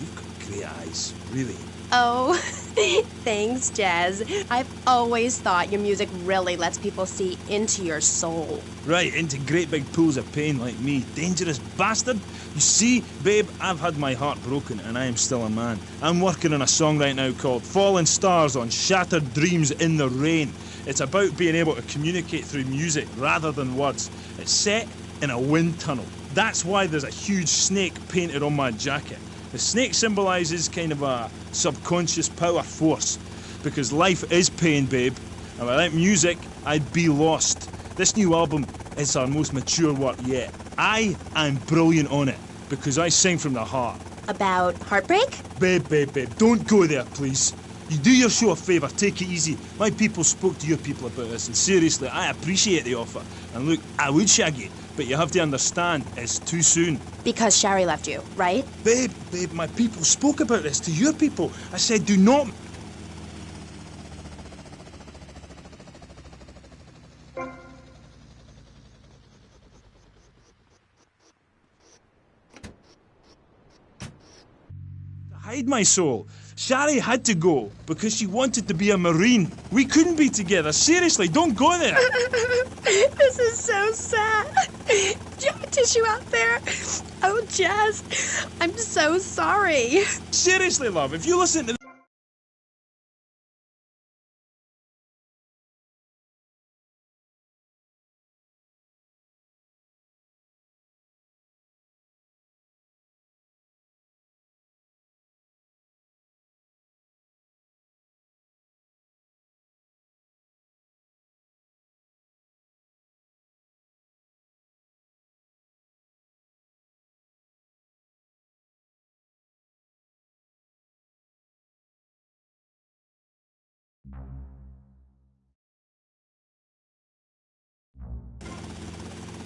you've got great eyes, really. Oh, thanks, Jez. I've always thought your music really lets people see into your soul. Right, into great big pools of pain like me. Dangerous bastard. You see, babe, I've had my heart broken and I am still a man. I'm working on a song right now called Fallen Stars on Shattered Dreams in the Rain. It's about being able to communicate through music rather than words. It's set in a wind tunnel. That's why there's a huge snake painted on my jacket. The snake symbolises kind of a subconscious power force. Because life is pain, babe. And without music, I'd be lost. This new album is our most mature work yet. I'm brilliant on it. Because I sing from the heart. About heartbreak? Babe, don't go there, please. You do your show a favour, take it easy. My people spoke to your people about this, and seriously, I appreciate the offer. And look, I would shag you, but you have to understand, it's too soon. Because Sherry left you, right? Babe, my people spoke about this to your people. I said, do not... hide my soul. Shari had to go because she wanted to be a Marine. We couldn't be together. Seriously, don't go there. This is so sad. Do you have a tissue out there? Oh, Jez, I'm so sorry. Seriously, love, if you listen to...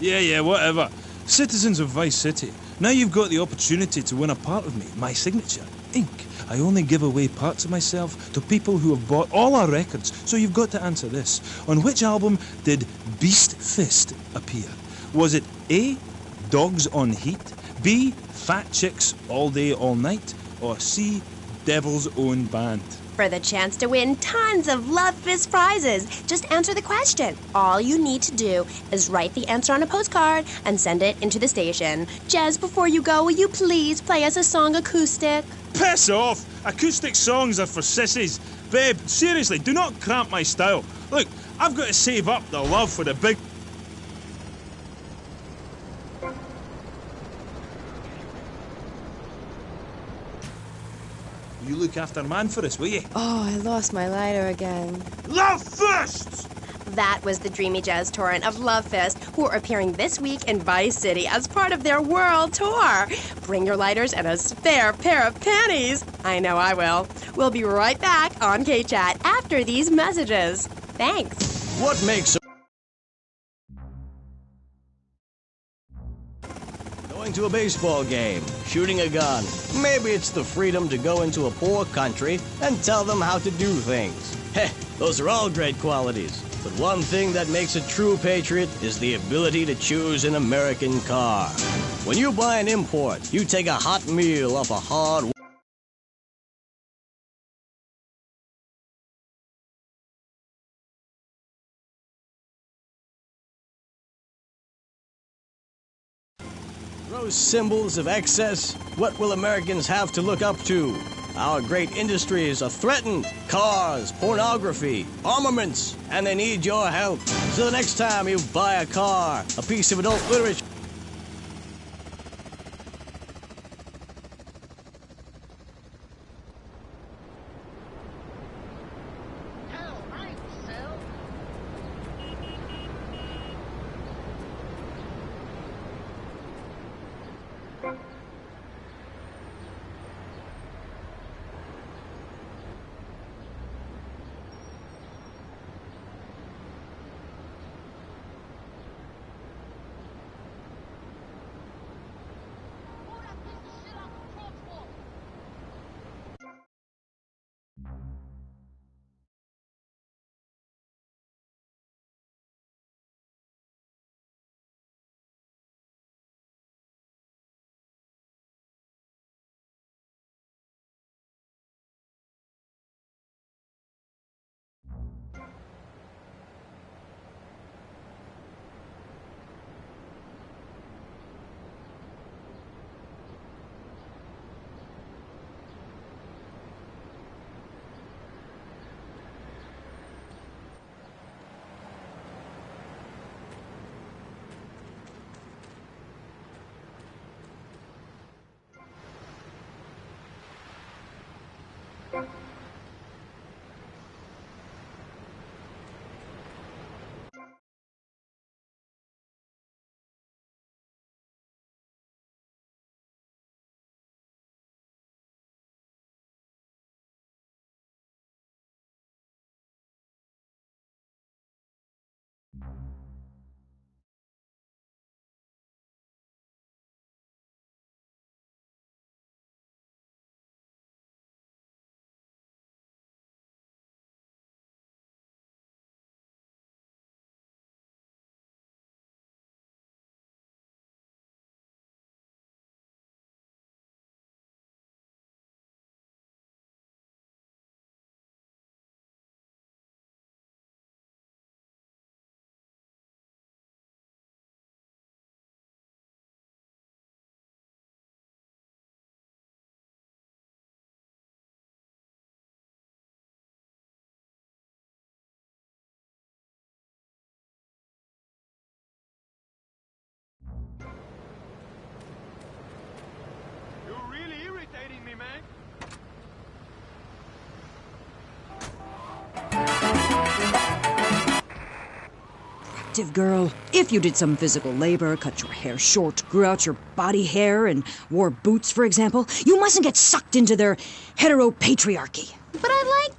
Yeah, whatever. Citizens of Vice City, now you've got the opportunity to win a part of me, my signature, ink. I only give away parts of myself to people who have bought all our records, so you've got to answer this. On which album did Beast Fist appear? Was it A, Dogs on Heat, B, Fat Chicks All Day All Night, Or C, Devil's Own Band? For the chance to win tons of Love Fist prizes, just answer the question. All you need to do is write the answer on a postcard and send it into the station. Jez, before you go, will you please play us a song acoustic? Piss off! Acoustic songs are for sissies. Babe, seriously, do not cramp my style. Look, I've got to save up the love for the big... You look after man for us, will you? Oh, I lost my lighter again. Love Fist! That was the Dreamy Jazz Torrent of Love Fist, who are appearing this week in Vice City as part of their world tour. Bring your lighters and a spare pair of panties. I know I will. We'll be right back on K-Chat after these messages. Thanks. What makes going to a baseball game, shooting a gun. Maybe it's the freedom to go into a poor country and tell them how to do things. Heh, those are all great qualities. But one thing that makes a true patriot is the ability to choose an American car. When you buy an import, you take a hot meal off a hard those symbols of excess. What will Americans have to look up to? Our great industries are threatened. Cars, pornography, armaments, and they need your help. So the next time you buy a car, a piece of adult literature, Girl, if you did some physical labor, cut your hair short, grew out your body hair, and wore boots, for example, you mustn't get sucked into their heteropatriarchy. But I like...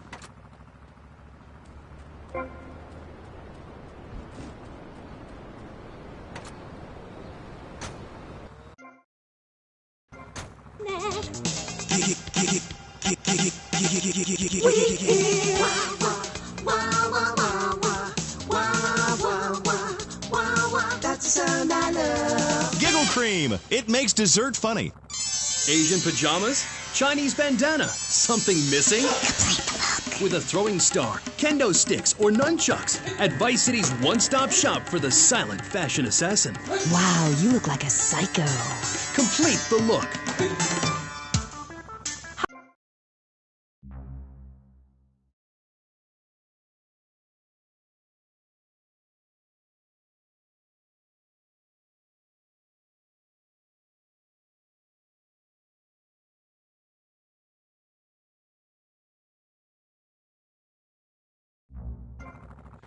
Giggle Cream. It makes dessert funny. Asian pajamas? Chinese bandana? Something missing? With a throwing star, kendo sticks, or nunchucks at Vice City's one-stop shop for the silent fashion assassin. Wow, you look like a psycho. Complete the look.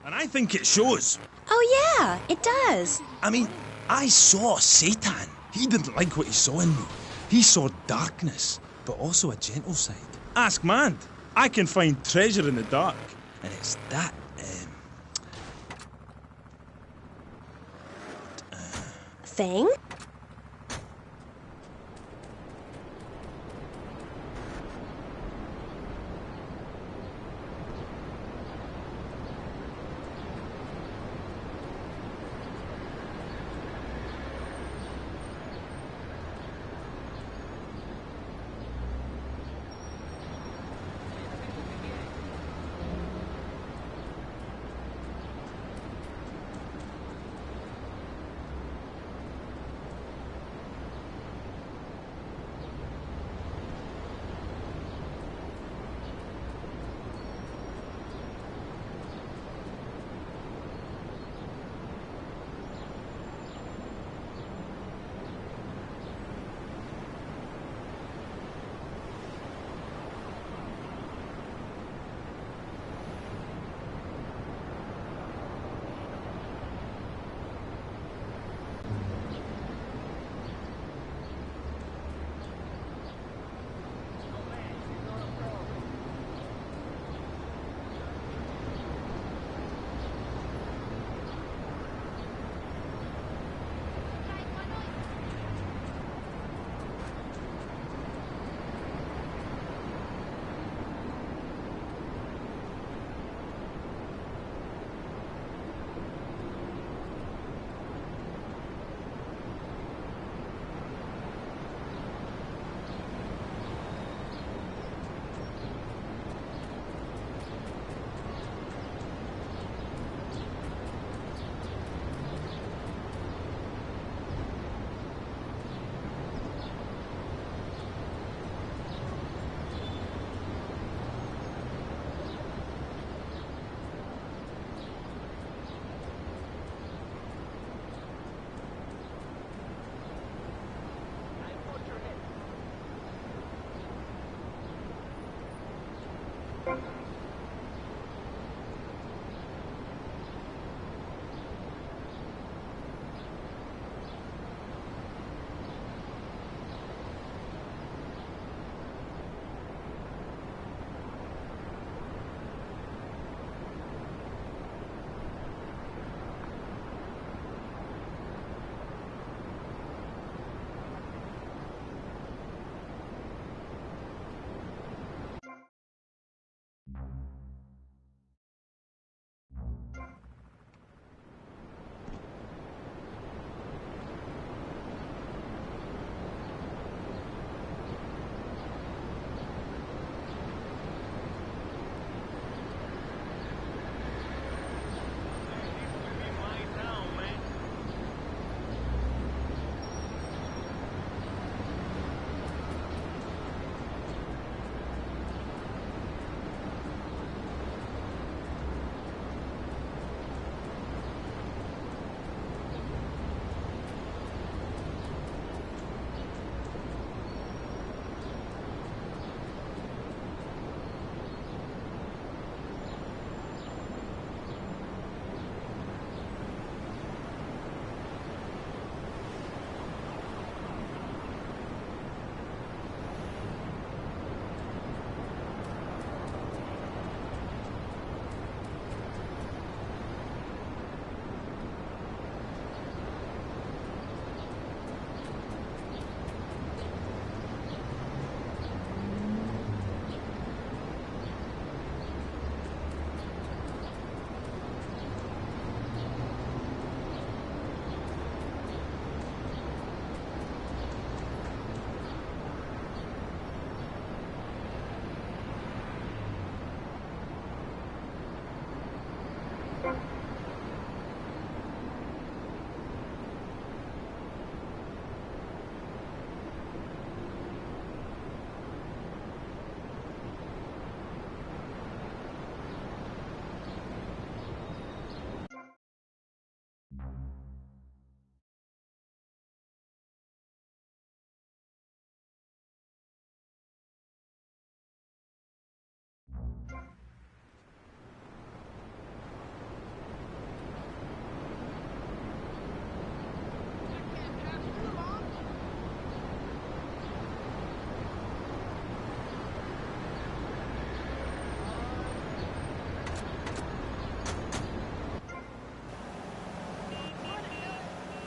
And I think it shows. Oh, yeah, it does. I mean, I saw Satan. He didn't like what he saw in me. He saw darkness, but also a gentle side. Ask Mand. I can find treasure in the dark. And it's that, Thing?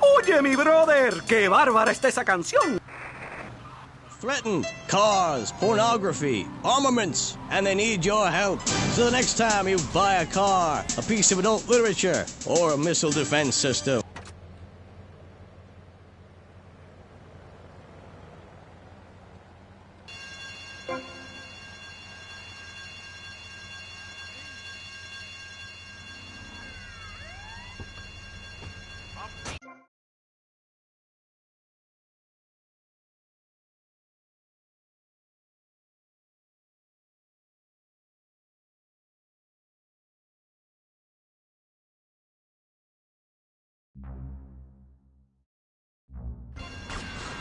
Oye, mi brother, qué bárbara está esa canción. Threatened, cars, pornography, armaments, and they need your help. So the next time you buy a car, a piece of adult literature, or a missile defense system,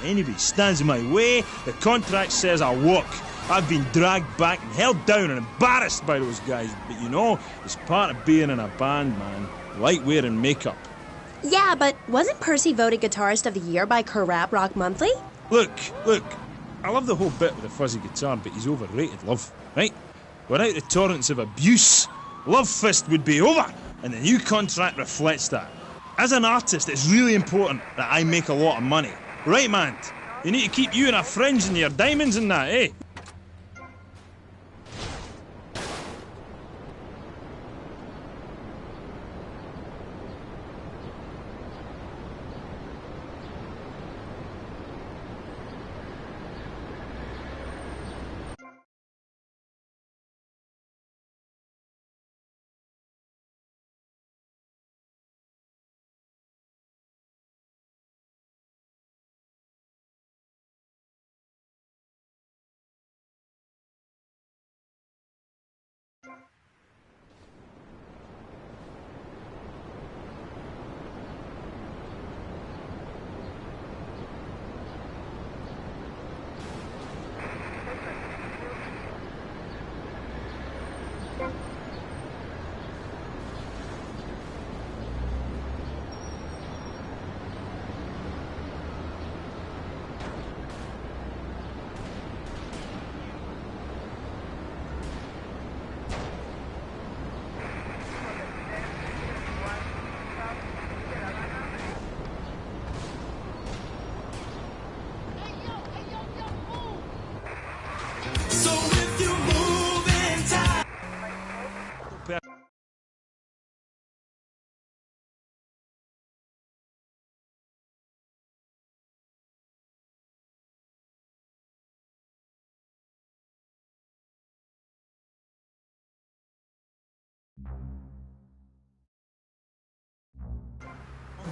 Anybody stands in my way, the contract says I'll walk. I've been dragged back and held down and embarrassed by those guys, but you know, it's part of being in a band, man. Like wearing makeup. Yeah, but wasn't Percy voted Guitarist of the Year by Kerrap Rock Monthly? Look, I love the whole bit with the fuzzy guitar, but he's overrated, love, right? Without the torrents of abuse, Love Fist would be over, and the new contract reflects that. As an artist, it's really important that I make a lot of money. Right, man? You need to keep you and our friends and your diamonds and that, eh?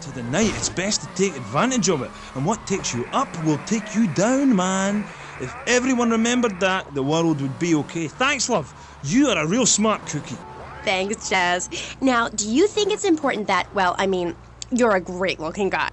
To the night, it's best to take advantage of it, and what takes you up will take you down, man. If everyone remembered that, the world would be okay. Thanks, love. You are a real smart cookie. Thanks, Chaz. Now, do you think it's important that, well, I mean, you're a great-looking guy?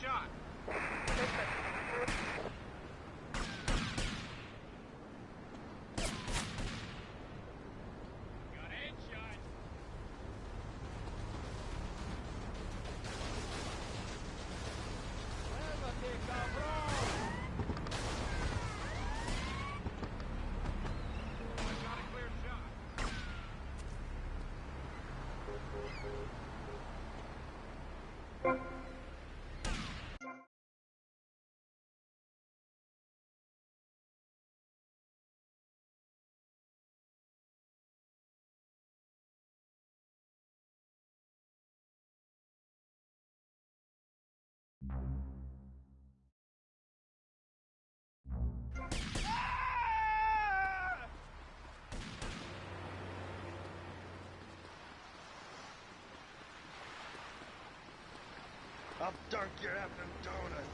shot. Got a headshot. Muévete, cabrón. I got a clear shot. I'll dunk your effing donut.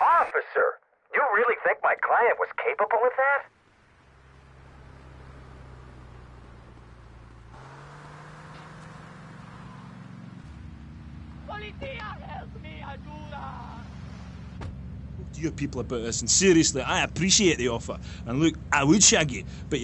Officer, you really think my client was capable of that? Policía, help me, ayuda! To your people about this, and seriously, I appreciate the offer. And look, I would shag you, but.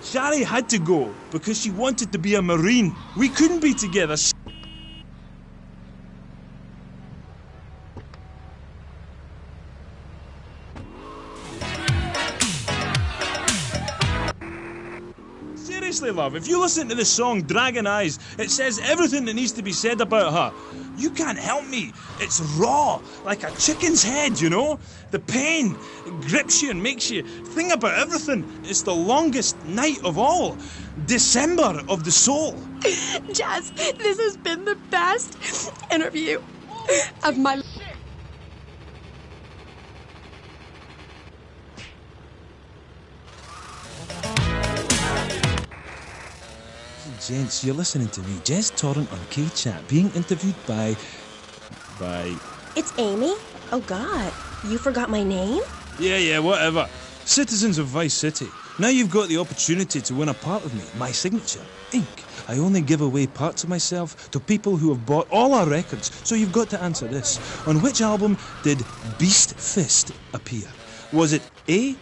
Shari had to go because she wanted to be a Marine. We couldn't be together. seriously, love, if you listen to the song Dragon Eyes, it says everything that needs to be said about her. You can't help me. It's raw, like a chicken's head, you know? The pain grips you and makes you think about everything. It's the longest night of all. December of the soul. Jazz, this has been the best interview of my life. Gents, you're listening to me, Jez Torrent on K-Chat, being interviewed by... It's Amy? Oh, God. You forgot my name? Yeah, whatever. Citizens of Vice City. Now you've got the opportunity to win a part of me, my signature, ink. I only give away parts of myself to people who have bought all our records, so you've got to answer this. On which album did Beast Fist appear? Was it A,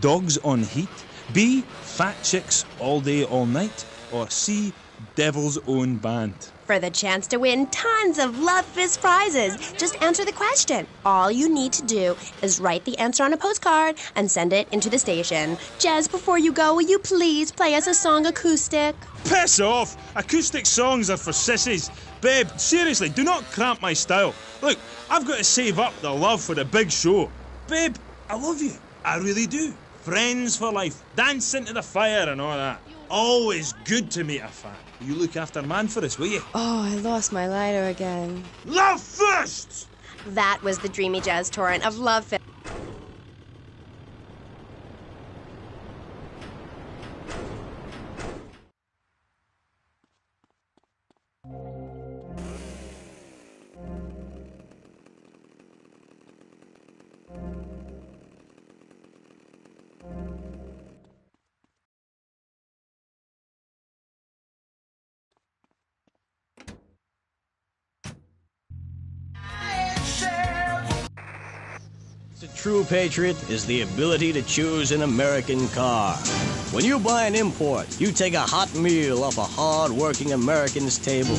Dogs on Heat, B, Fat Chicks All Day All Night, or C, Devil's Own Band? For the chance to win tons of Love Fist prizes, just answer the question. All you need to do is write the answer on a postcard and send it into the station. Jez, before you go, will you please play us a song acoustic? Piss off! Acoustic songs are for sissies. Babe, seriously, do not cramp my style. Look, I've got to save up the love for the big show. Babe, I love you. I really do. Friends for life, dance into the fire and all that. Always good to meet a fan. You look after man for us, will you? Oh, I lost my lighter again. Love Fist! That was the dreamy Jazz Torrent of Love Fist. A true patriot is the ability to choose an American car. When you buy an import, you take a hot meal off a hard-working American's table.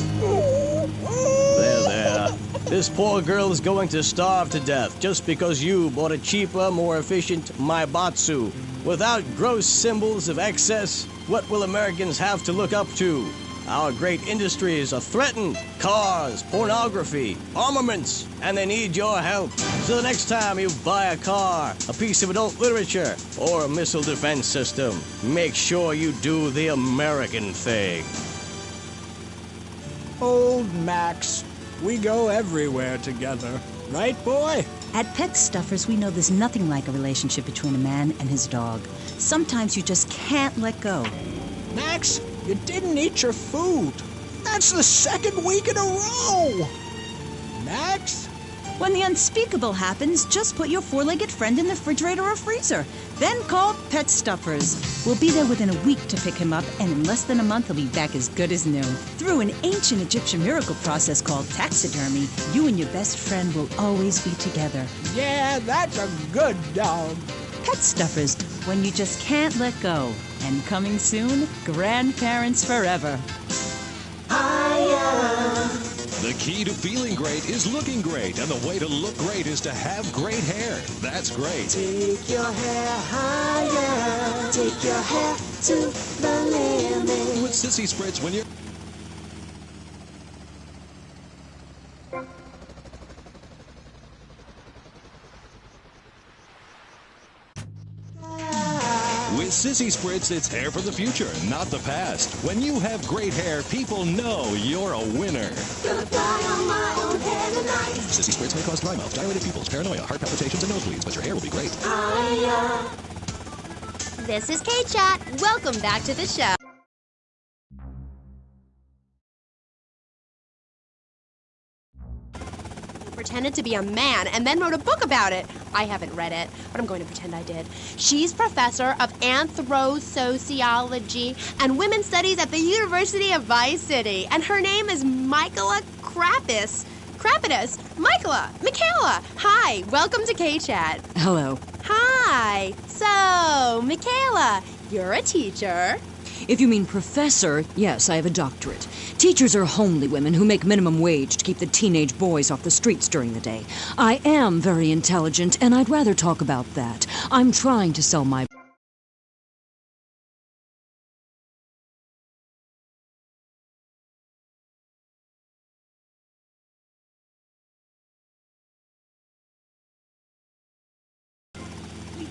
There. This poor girl is going to starve to death just because you bought a cheaper, more efficient Maibatsu. Without gross symbols of excess, what will Americans have to look up to? Our great industries are threatened. Cars, pornography, armaments, and they need your help. So the next time you buy a car, a piece of adult literature, or a missile defense system, make sure you do the American thing. Old Max, we go everywhere together. Right, boy? At Pet Stuffers, we know there's nothing like a relationship between a man and his dog. Sometimes you just can't let go. Max, you didn't eat your food. That's the second week in a row. Max? When the unspeakable happens, just put your four-legged friend in the refrigerator or freezer. Then call Pet Stuffers. We'll be there within a week to pick him up, and in less than a month, he'll be back as good as new. Through an ancient Egyptian miracle process called taxidermy, you and your best friend will always be together. Yeah, that's a good dog. Pet Stuffers, when you just can't let go. And coming soon, Grandparents Forever. The key to feeling great is looking great, and the way to look great is to have great hair. That's great. Take your hair higher. Take your hair to the limit. With Sissy Spritz when you're... With Sissy Spritz, it's hair for the future, not the past. When you have great hair, people know you're a winner. Gonna fly on my own hair tonight. Sissy Spritz may cause dry mouth, dilated pupils, paranoia, heart palpitations, and nosebleeds, but your hair will be great. This is K-Chat. Welcome back to the show. Pretended to be a man and then wrote a book about it. I haven't read it, but I'm going to pretend I did. She's professor of anthro-sociology and women's studies at the University of Vice City, and her name is Michaela Krapitus. Michaela, hi, welcome to K-Chat. Hello. Hi. So, Michaela, you're a teacher. If you mean professor, yes, I have a doctorate. Teachers are homely women who make minimum wage to keep the teenage boys off the streets during the day. I am very intelligent, and I'd rather talk about that. I'm trying to sell my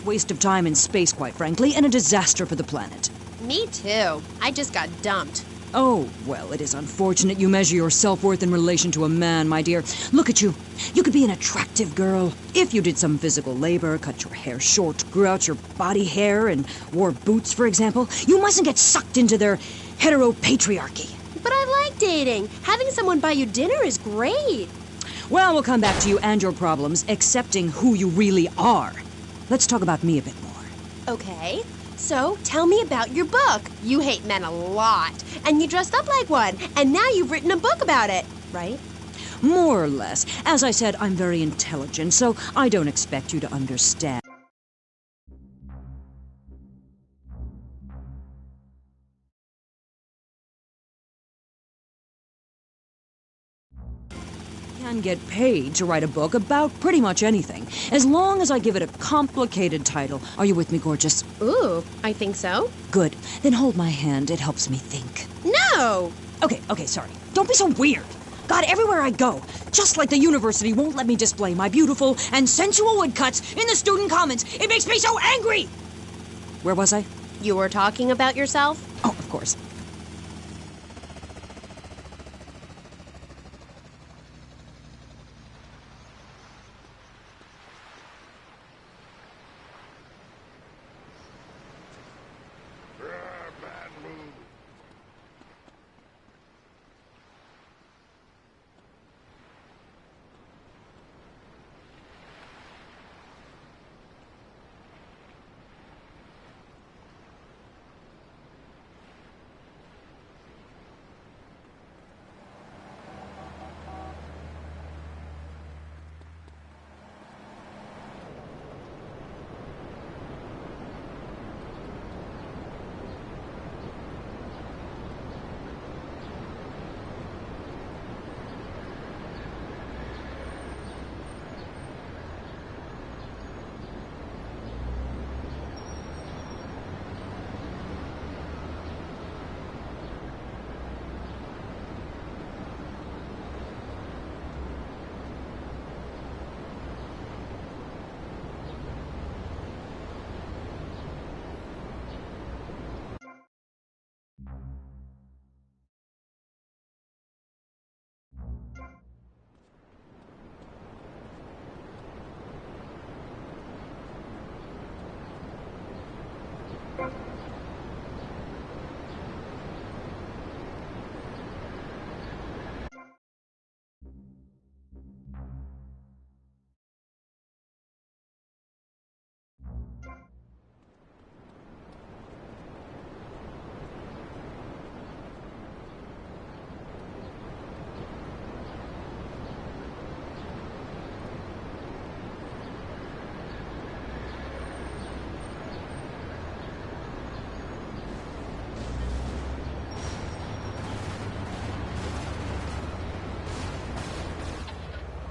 waste of time and space, quite frankly, and a disaster for the planet. Me too. I just got dumped. Oh, well, it is unfortunate you measure your self-worth in relation to a man, my dear. Look at you. You could be an attractive girl if you did some physical labor, cut your hair short, grew out your body hair, and wore boots, for example. You mustn't get sucked into their heteropatriarchy. But I like dating. Having someone buy you dinner is great. Well, we'll come back to you and your problems, accepting who you really are. Let's talk about me a bit more. Okay. So, tell me about your book. You hate men a lot, and you dressed up like one, and now you've written a book about it, right? More or less. As I said, I'm very intelligent, so I don't expect you to understand. I can get paid to write a book about pretty much anything, as long as I give it a complicated title. Are you with me, gorgeous? Ooh, I think so. Good. Then hold my hand. It helps me think. No! Okay, sorry. Don't be so weird. God, everywhere I go, just like the university won't let me display my beautiful and sensual woodcuts in the student commons. It makes me so angry! Where was I? You were talking about yourself? Oh, of course.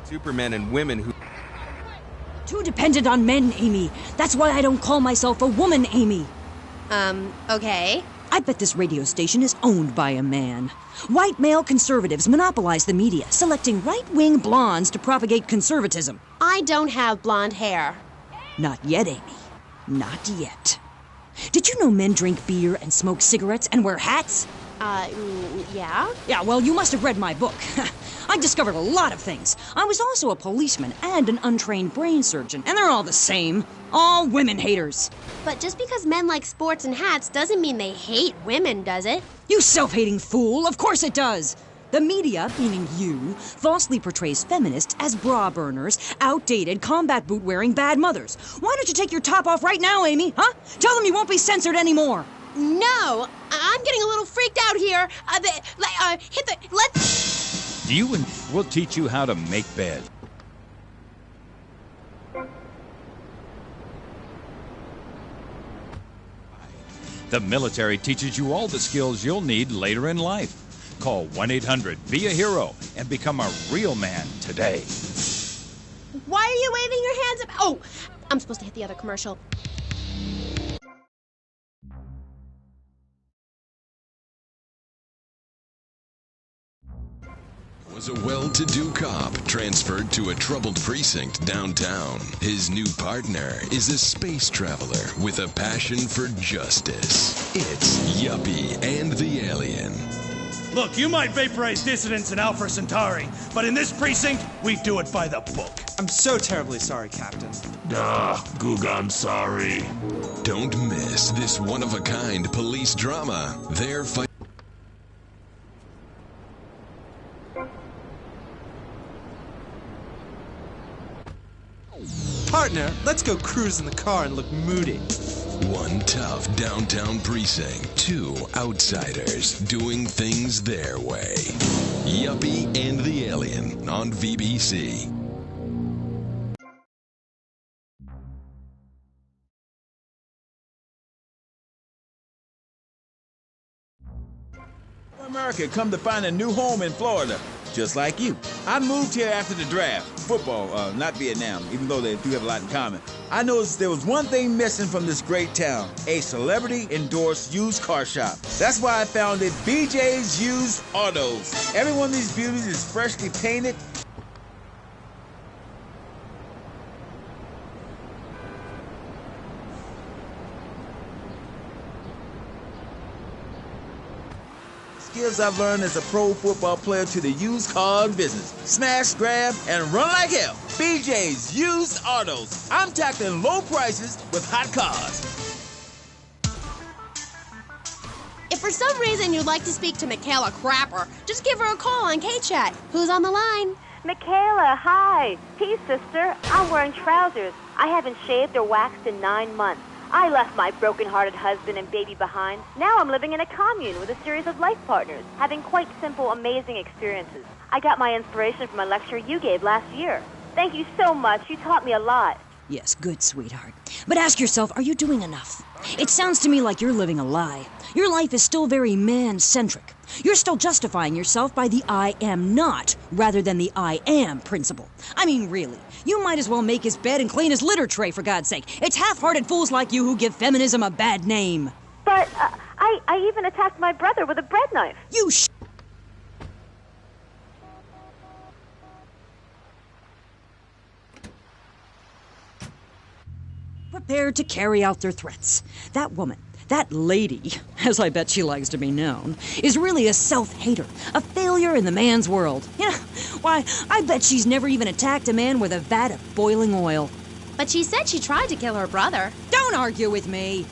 Supermen and women who... Too dependent on men, Amy. That's why I don't call myself a woman, Amy. Okay. I bet this radio station is owned by a man. White male conservatives monopolize the media, selecting right-wing blondes to propagate conservatism. I don't have blonde hair. Not yet, Amy. Not yet. Did you know men drink beer and smoke cigarettes and wear hats? Yeah? Yeah, well, you must have read my book. I discovered a lot of things. I was also a policeman and an untrained brain surgeon, and they're all the same. All women haters. But just because men like sports and hats doesn't mean they hate women, does it? You self-hating fool! Of course it does! The media, meaning you, falsely portrays feminists as bra burners, outdated, combat boot-wearing bad mothers. Why don't you take your top off right now, Amy, huh? Tell them you won't be censored anymore. No! I'm getting a little freaked out here. Let's... You and we'll teach you how to make bed. The military teaches you all the skills you'll need later in life. Call 1-800-BE-A-HERO and become a real man today. Why are you waving your hands up? Oh, I'm supposed to hit the other commercial. Was a well-to-do cop transferred to a troubled precinct downtown. His new partner is a space traveler with a passion for justice. It's Yuppie and the Alien. Look, you might vaporize dissidents in Alpha Centauri, but in this precinct, we do it by the book. I'm so terribly sorry, Captain. Goog, I'm sorry. Don't miss this one-of-a-kind police drama. They're fighting. Partner, let's go cruise in the car and look moody. One tough downtown precinct, two outsiders doing things their way. Yuppie and the Alien on VBC. America come to find a new home in Florida, just like you. I moved here after the draft. Football, not Vietnam, even though they do have a lot in common. I noticed there was one thing missing from this great town, a celebrity-endorsed used car shop. That's why I founded BJ's Used Autos. Every one of these beauties is freshly painted. Skills I've learned as a pro football player to the used car business. Smash, grab, and run like hell. BJ's Used Autos. I'm tackling low prices with hot cars. If for some reason you'd like to speak to Michaela Crapper, just give her a call on K-Chat. Who's on the line? Michaela, hi. Peace, sister. I'm wearing trousers. I haven't shaved or waxed in 9 months. I left my broken-hearted husband and baby behind. Now I'm living in a commune with a series of life partners, having quite simple, amazing experiences. I got my inspiration from a lecture you gave last year. Thank you so much. You taught me a lot. Yes, good, sweetheart. But ask yourself, are you doing enough? It sounds to me like you're living a lie. Your life is still very man-centric. You're still justifying yourself by the I am not, rather than the I am principle. I mean, really, you might as well make his bed and clean his litter tray, for God's sake. It's half-hearted fools like you who give feminism a bad name. But I even attacked my brother with a bread knife. You prepared to carry out their threats. That woman, that lady, as I bet she likes to be known, is really a self-hater, a failure in the man's world. Yeah, why, I bet she's never even attacked a man with a vat of boiling oil. But she said she tried to kill her brother. Don't argue with me.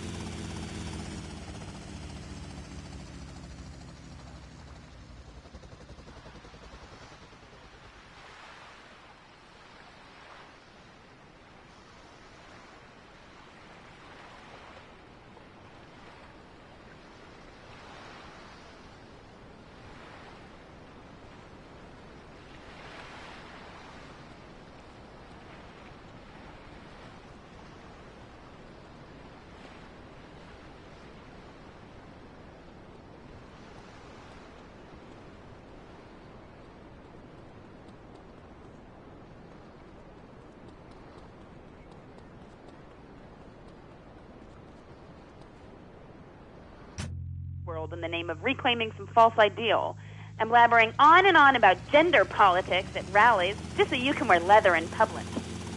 World in the name of reclaiming some false ideal, and blabbering on and on about gender politics at rallies just so you can wear leather in public.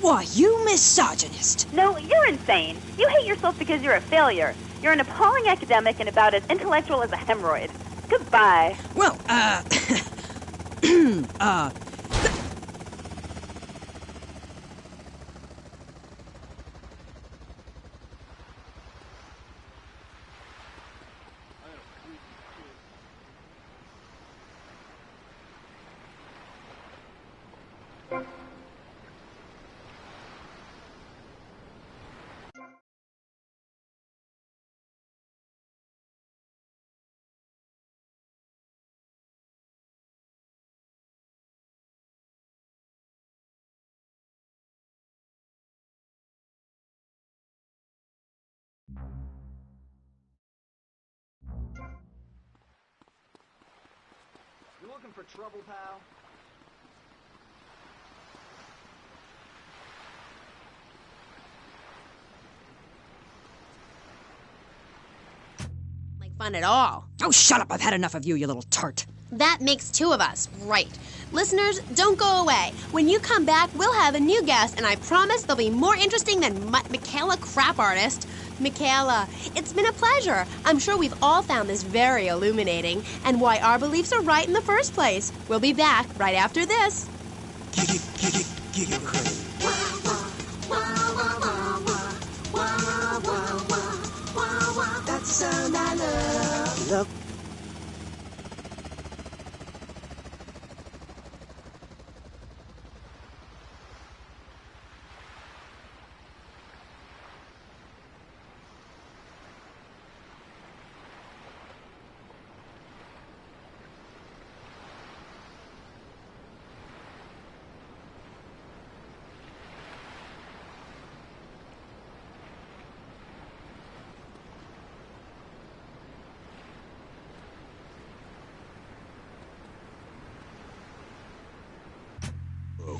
Why, you misogynist! No, you're insane. You hate yourself because you're a failure. You're an appalling academic and about as intellectual as a hemorrhoid. Goodbye. Well, You looking for trouble, pal? Like fun at all. Oh, shut up. I've had enough of you, you little tart. That makes 2 of us, right. Listeners, don't go away. When you come back, we'll have a new guest, and I promise they'll be more interesting than Michaela Crap Artist. Michaela, it's been a pleasure. I'm sure we've all found this very illuminating, and why our beliefs are right in the first place. We'll be back right after this. That's the sound I love. Love.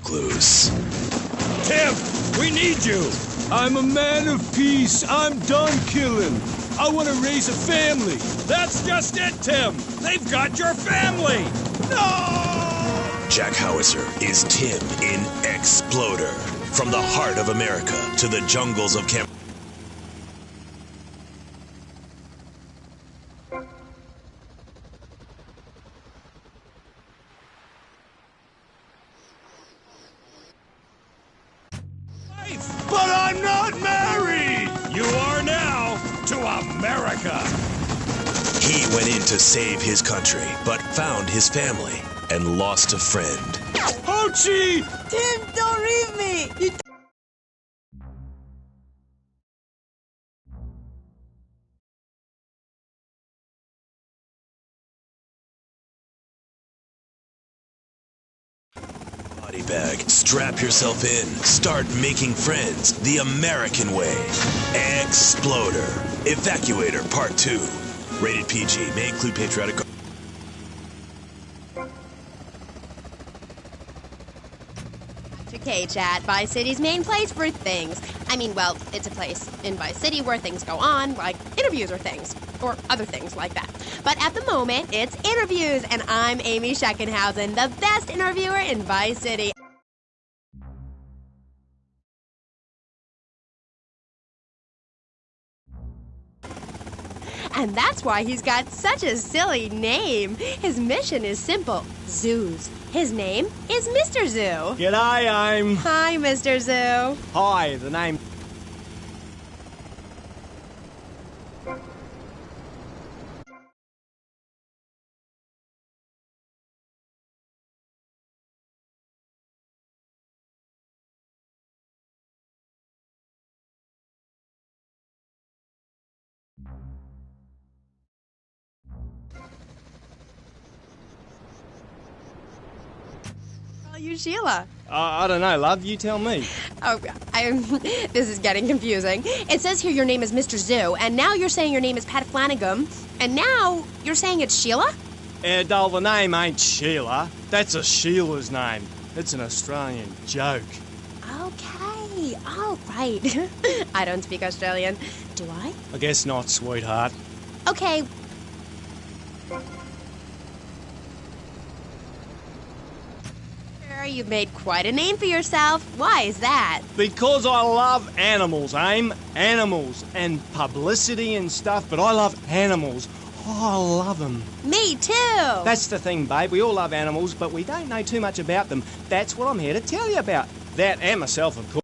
Loose. Tim, we need you. I'm a man of peace. I'm done killing. I want to raise a family. That's just it, Tim. They've got your family. No! Jack Howitzer is Tim in Exploder. From the heart of America to the jungles of Camp. But I'm not married! You are now to America! He went in to save his country, but found his family and lost a friend. Ho Chi! Tim, don't leave me! You Body bag, strap yourself in, start making friends the American way. Exploder. Evacuator Part 2. Rated PG. May include patriotic. Okay, Chat, Vice City's main place for things. I mean, well, it's a place in Vice City where things go on, like interviews or things, or other things like that. But at the moment, it's interviews, and I'm Amy Scheckenhausen, the best interviewer in Vice City. And that's why he's got such a silly name. His mission is simple. Zoos. His name is Mr. Zoo. G'day, I'm... Hi, Mr. Zoo. Hi, the name... You Sheila. I don't know, love. You tell me. Oh, this is getting confusing. It says here your name is Mr. Zoo, and now you're saying your name is Pat Flanagan, and now you're saying it's Sheila? Doll, the name ain't Sheila. That's a Sheila's name. It's an Australian joke. Okay, all right. I don't speak Australian. Do I? I guess not, sweetheart. Okay. You've made quite a name for yourself. Why is that? Because I love animals, Aim. Animals and publicity and stuff, but I love animals. Oh, I love them. Me too. That's the thing, babe. We all love animals, but we don't know too much about them. That's what I'm here to tell you about. That and myself, of course.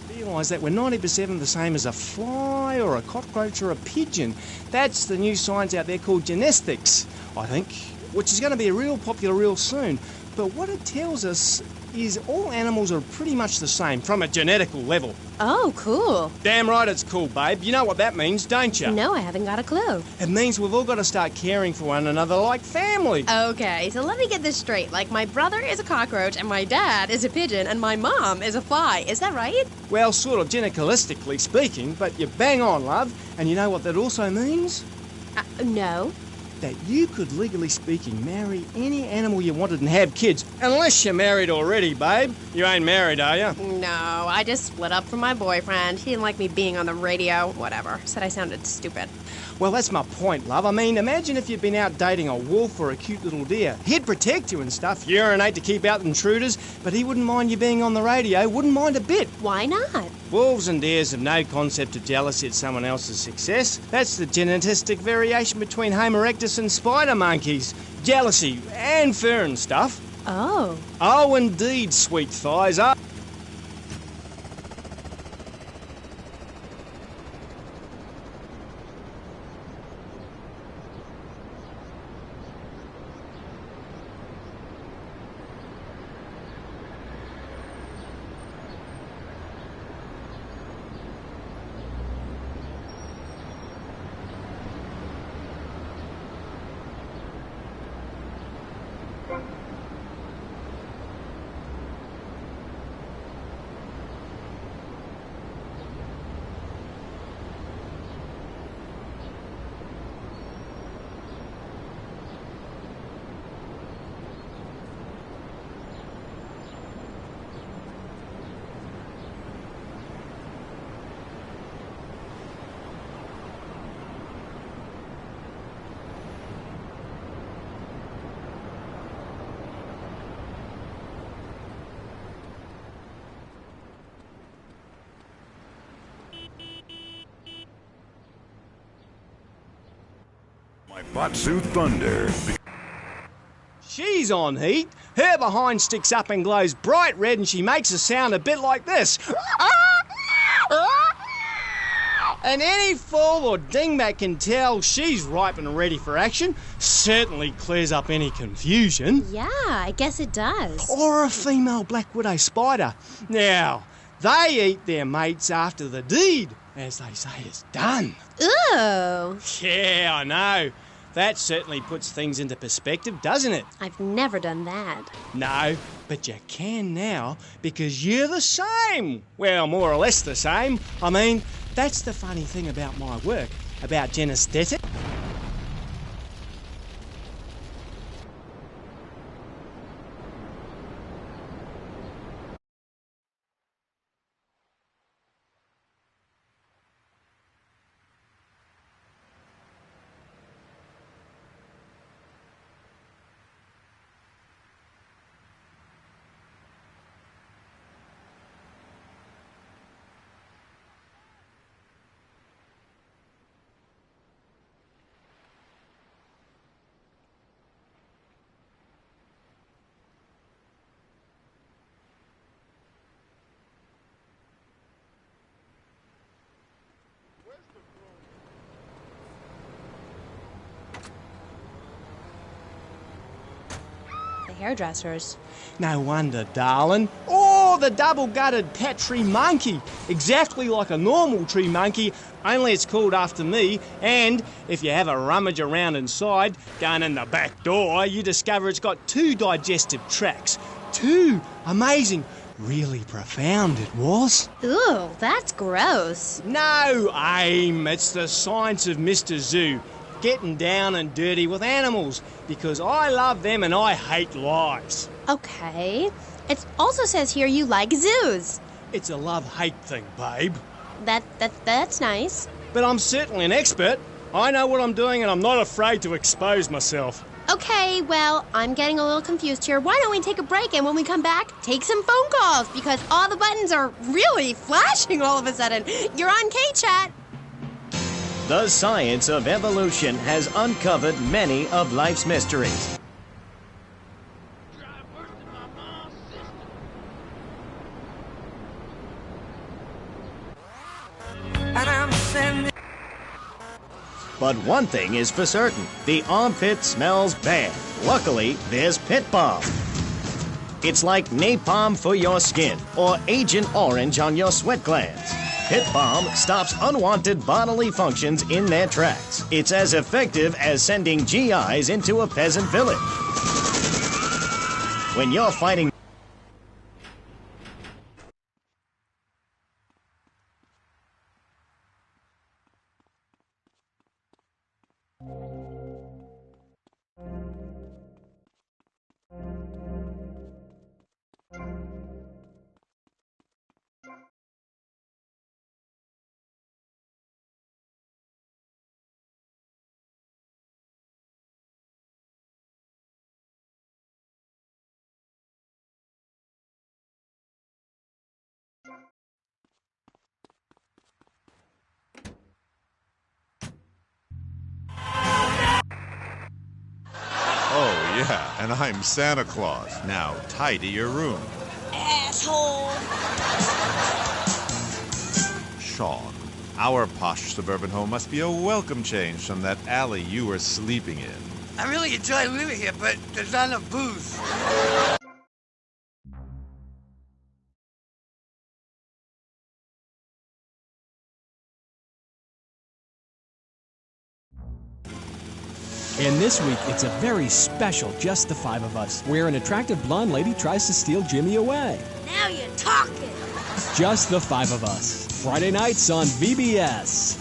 Realise that we're 90% the same as a fly or a cockroach or a pigeon. That's the new science out there called genetics, I think, which is going to be real popular real soon. But what it tells us is all animals are pretty much the same from a genetical level. Oh, cool. Damn right it's cool, babe. You know what that means, don't you? No, I haven't got a clue. It means we've all got to start caring for one another like family. Okay, so let me get this straight. Like, my brother is a cockroach, and my dad is a pigeon, and my mom is a fly. Is that right? Well, sort of genetically speaking, but you're bang on, love. And you know what that also means? No. that you could, legally speaking, marry any animal you wanted and have kids. Unless you're married already, babe. You ain't married, are you? No, I just split up from my boyfriend. He didn't like me being on the radio. Whatever. Said I sounded stupid. Well, that's my point, love. I mean, imagine if you'd been out dating a wolf or a cute little deer. He'd protect you and stuff, urinate to keep out intruders, but he wouldn't mind you being on the radio, wouldn't mind a bit. Why not? Wolves and deers have no concept of jealousy at someone else's success. That's the genetistic variation between Homo erectus and spider monkeys. Jealousy and fur and stuff. Oh. Oh, indeed, sweet thighs. Batsu Thunder. She's on heat. Her behind sticks up and glows bright red, and she makes a sound a bit like this. And any fool or dingbat can tell she's ripe and ready for action. Certainly clears up any confusion. Yeah, I guess it does. Or a female black widow spider. Now, they eat their mates after the deed, as they say, is done. Ooh. Yeah, I know. That certainly puts things into perspective, doesn't it? I've never done that. No, but you can now, because you're the same. Well, more or less the same. I mean, that's the funny thing about my work, about genesthetic. Hairdressers. No wonder, darling. Oh, the double-gutted pet tree monkey. Exactly like a normal tree monkey, only it's called after me. And if you have a rummage around inside, going in the back door, you discover it's got 2 digestive tracts. 2! Amazing. Really profound it was. Ooh, that's gross. No, Aim. It's the science of Mr. Zoo. Getting down and dirty with animals, because I love them and I hate lies. Okay. It also says here you like zoos. It's a love-hate thing, babe. That's nice. But I'm certainly an expert. I know what I'm doing and I'm not afraid to expose myself. Okay, well, I'm getting a little confused here. Why don't we take a break, and when we come back, take some phone calls, because all the buttons are really flashing all of a sudden. You're on K-Chat. The science of evolution has uncovered many of life's mysteries. But one thing is for certain, the armpit smells bad. Luckily, there's Pit Balm. It's like napalm for your skin, or Agent Orange on your sweat glands. Pit Balm stops unwanted bodily functions in their tracks. It's as effective as sending GIs into a peasant village. When you're fighting Yeah, and I'm Santa Claus. Now, tidy your room. Asshole! Sean, our posh suburban home must be a welcome change from that alley you were sleeping in. I really enjoy living here, but there's not enough booze. And this week, it's a very special Just the Five of Us, where an attractive blonde lady tries to steal Jimmy away. Now you're talking. Just the Five of Us. Friday nights on VBS.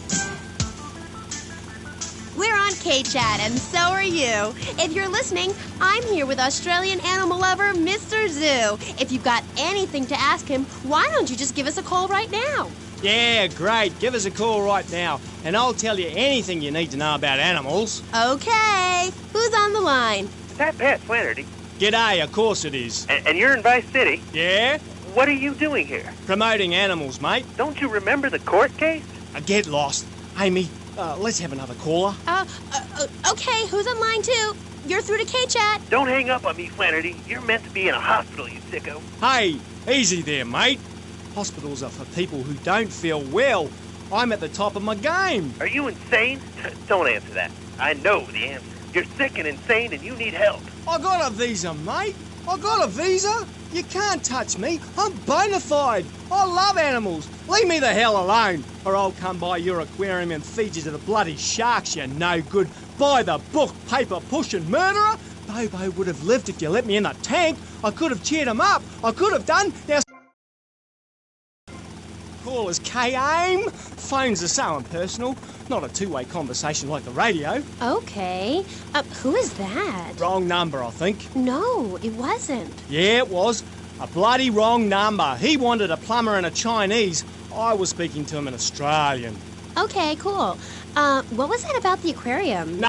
We're on K-Chat, and so are you. If you're listening, I'm here with Australian animal lover, Mr. Zoo. If you've got anything to ask him, why don't you just give us a call right now? Yeah, great. Give us a call right now, and I'll tell you anything you need to know about animals. Okay. Who's on the line? Is that Pat Flannery? G'day, of course it is. And you're in Vice City? Yeah? What are you doing here? Promoting animals, mate. Don't you remember the court case? Get lost. Amy, let's have another caller. Okay, who's on line two? You're through to K-Chat. Don't hang up on me, Flannery. You're meant to be in a hospital, you sicko. Hey, easy there, mate. Hospitals are for people who don't feel well. I'm at the top of my game. Are you insane? Don't answer that. I know the answer. You're sick and insane and you need help. I got a visa, mate. I got a visa. You can't touch me. I'm bona fide. I love animals. Leave me the hell alone, or I'll come by your aquarium and feed you to the bloody sharks, you no good, by the book, paper pushing murderer. Bobo would have lived if you let me in the tank. I could have cheered him up. I could have done. Now, call us K-AIM. Phones are so impersonal. Not a two-way conversation like the radio. Okay. Who is that? Wrong number, I think. No, it wasn't. Yeah, it was. A bloody wrong number. He wanted a plumber and a Chinese. I was speaking to him in Australian. Okay, cool. What was that about the aquarium? No.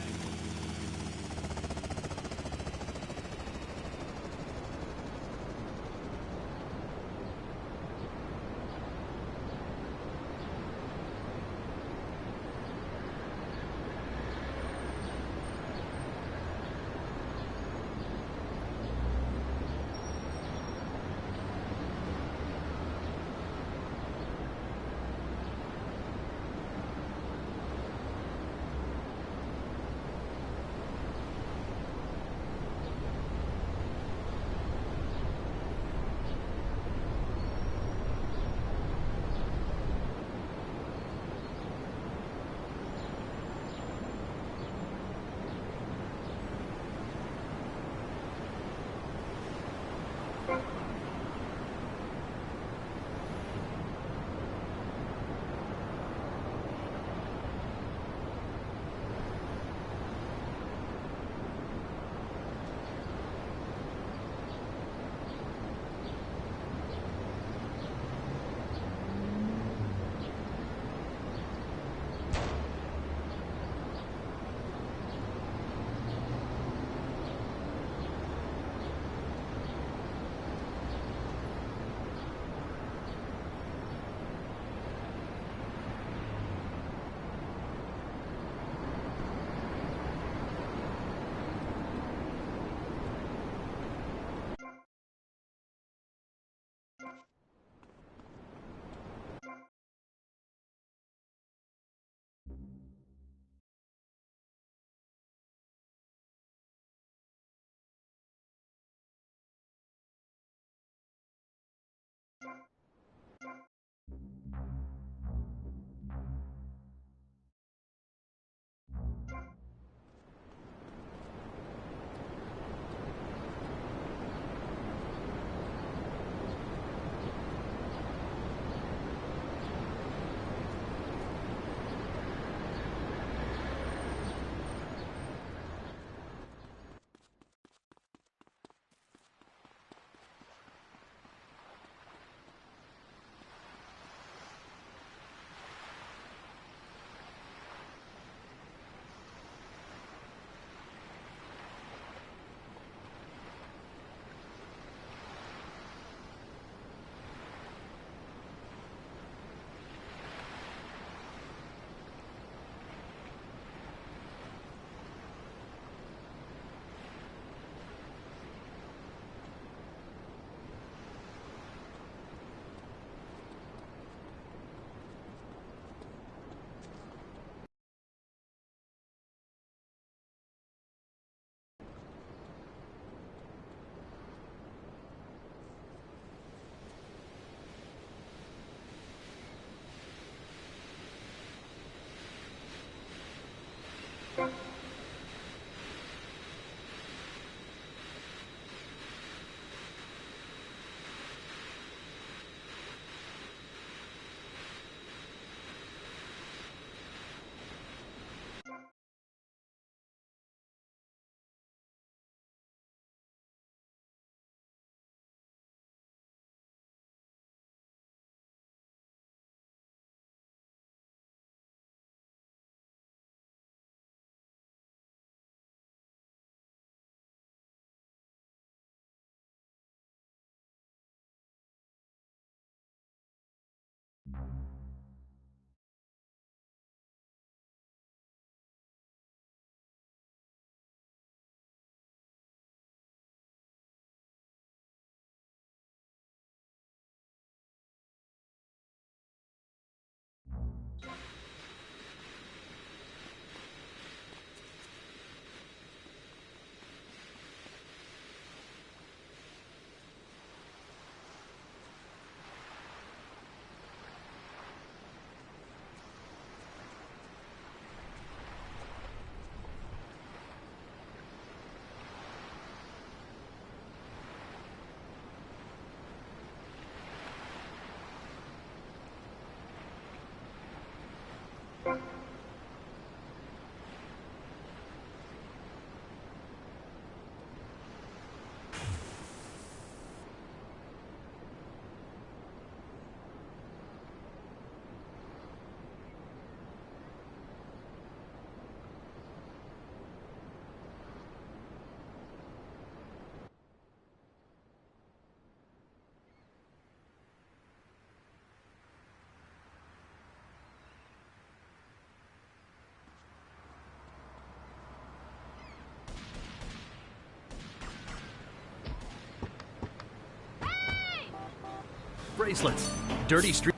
Bracelets. Dirty street.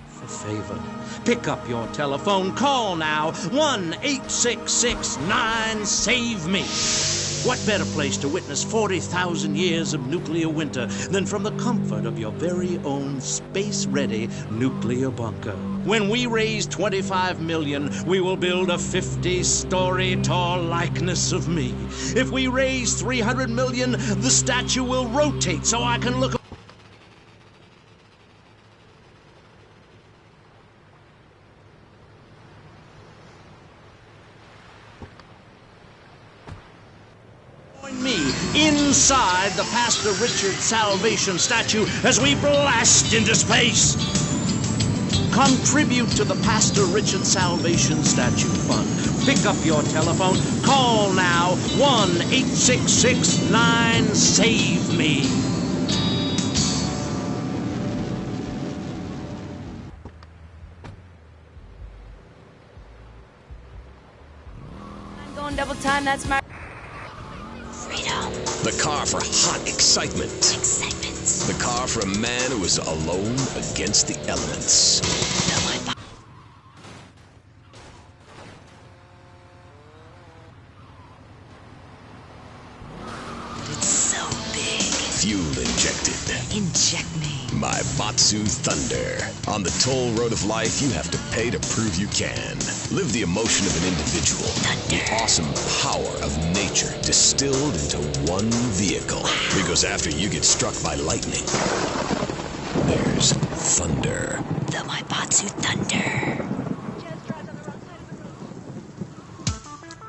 For favor, pick up your telephone. Call now. 1-866-9-SAVE-ME. What better place to witness 40,000 years of nuclear winter than from the comfort of your very own space-ready nuclear bunker? When we raise 25 million, we will build a 50-story tall likeness of me. If we raise 300 million, the statue will rotate so I can look. Me inside the Pastor Richard Salvation statue as we blast into space. Contribute to the Pastor Richard Salvation Statue Fund. Pick up your telephone. Call now. 1-866-9-SAVE-ME. I'm going double time, that's my... The car for hot excitement. The car for a man who is alone against the elements. It's so big. Fuel injected. Inject me. My Batsu Thunder. On the toll road of life, you have to pay to prove you can. Live the emotion of an individual. The awesome power of nature distilled into one vehicle. Because after you get struck by lightning, there's thunder. The Maibatsu Thunder.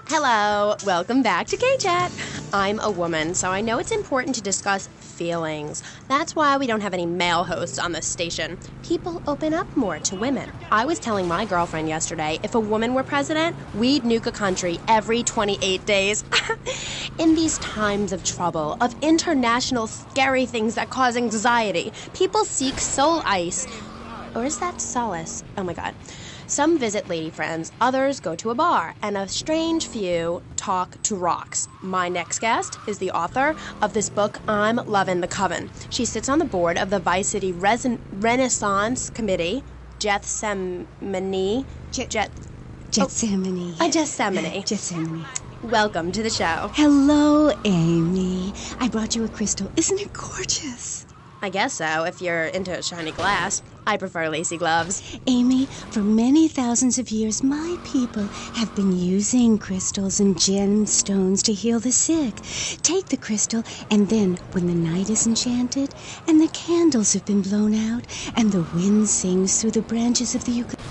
Hello, welcome back to K-Chat. I'm a woman, so I know it's important to discuss feelings. That's why we don't have any male hosts on this station. People open up more to women. I was telling my girlfriend yesterday, if a woman were president, we'd nuke a country every 28 days. In these times of trouble, of international scary things that cause anxiety, people seek soul ice. Or is that solace? Oh my god. Some visit lady friends, others go to a bar, and a strange few talk to rocks. My next guest is the author of this book, I'm Lovin' the Coven. She sits on the board of the Vice City Renaissance Committee, Gethsemane. Gethsemane. Welcome to the show. Hello, Amy. I brought you a crystal. Isn't it gorgeous? I guess so, if you're into shiny glass. I prefer lacy gloves. Amy, for many thousands of years, my people have been using crystals and gemstones to heal the sick. Take the crystal, and then, when the night is enchanted, and the candles have been blown out, and the wind sings through the branches of the eucalyptus.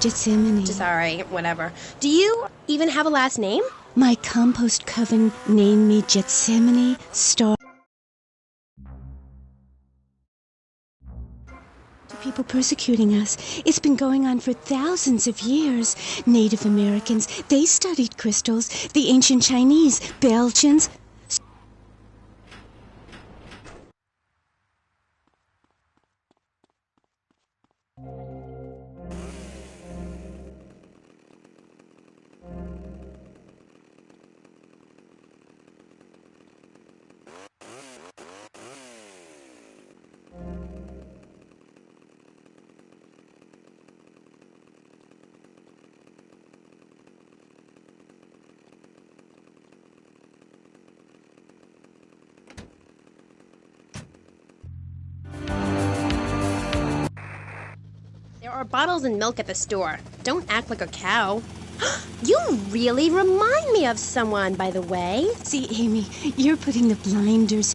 Gethsemane. Sorry, whatever. Do you even have a last name? My compost coven named me Gethsemane Star. People persecuting us. It's been going on for thousands of years. Native Americans, they studied crystals. The ancient Chinese, Belgians. There are bottles and milk at the store. Don't act like a cow. You really remind me of someone, by the way. See, Amy, you're putting the blinders...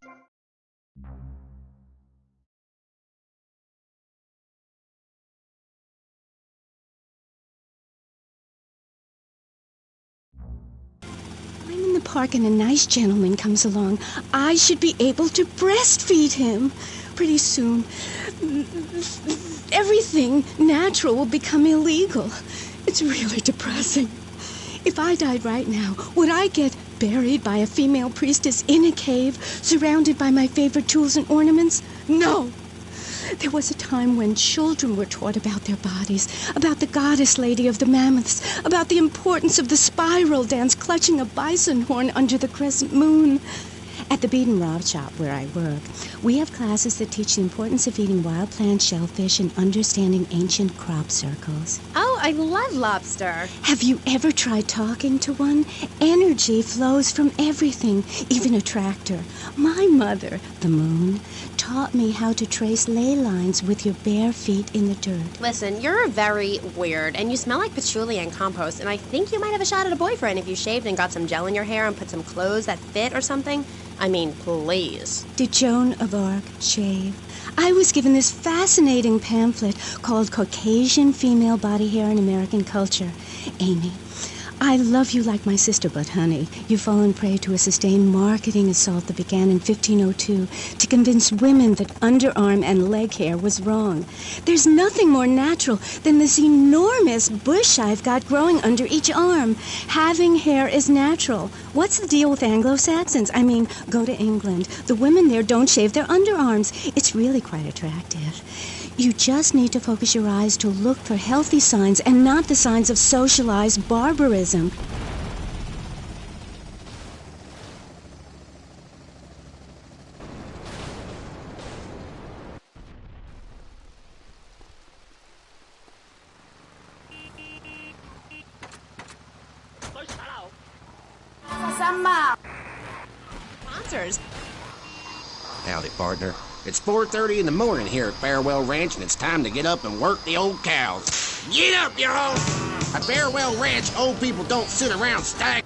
I'm in the park and a nice gentleman comes along. I should be able to breastfeed him. Pretty soon, everything natural will become illegal. It's really depressing. If I died right now, would I get buried by a female priestess in a cave, surrounded by my favorite tools and ornaments? No. There was a time when children were taught about their bodies, about the goddess lady of the mammoths, about the importance of the spiral dance clutching a bison horn under the crescent moon. At the Bead and Rob shop where I work, we have classes that teach the importance of eating wild plant shellfish and understanding ancient crop circles. Oh, I love lobster. Have you ever tried talking to one? Energy flows from everything, even a tractor. My mother, the moon, taught me how to trace ley lines with your bare feet in the dirt. Listen, you're very weird, and you smell like patchouli and compost, and I think you might have a shot at a boyfriend if you shaved and got some gel in your hair and put some clothes that fit or something. I mean, please. Did Joan of Arc shave? I was given this fascinating pamphlet called Caucasian Female Body Hair in American Culture. Amy, I love you like my sister, but honey, you've fallen prey to a sustained marketing assault that began in 1502 to convince women that underarm and leg hair was wrong. There's nothing more natural than this enormous bush I've got growing under each arm. Having hair is natural. What's the deal with Anglo-Saxons? I mean, go to England. The women there don't shave their underarms. It's really quite attractive. You just need to focus your eyes to look for healthy signs and not the signs of socialized barbarism. Sponsors. Howdy, partner. It's 4:30 in the morning here at Farewell Ranch, and it's time to get up and work the old cows. Get up, y'all! At Farewell Ranch, old people don't sit around stacked.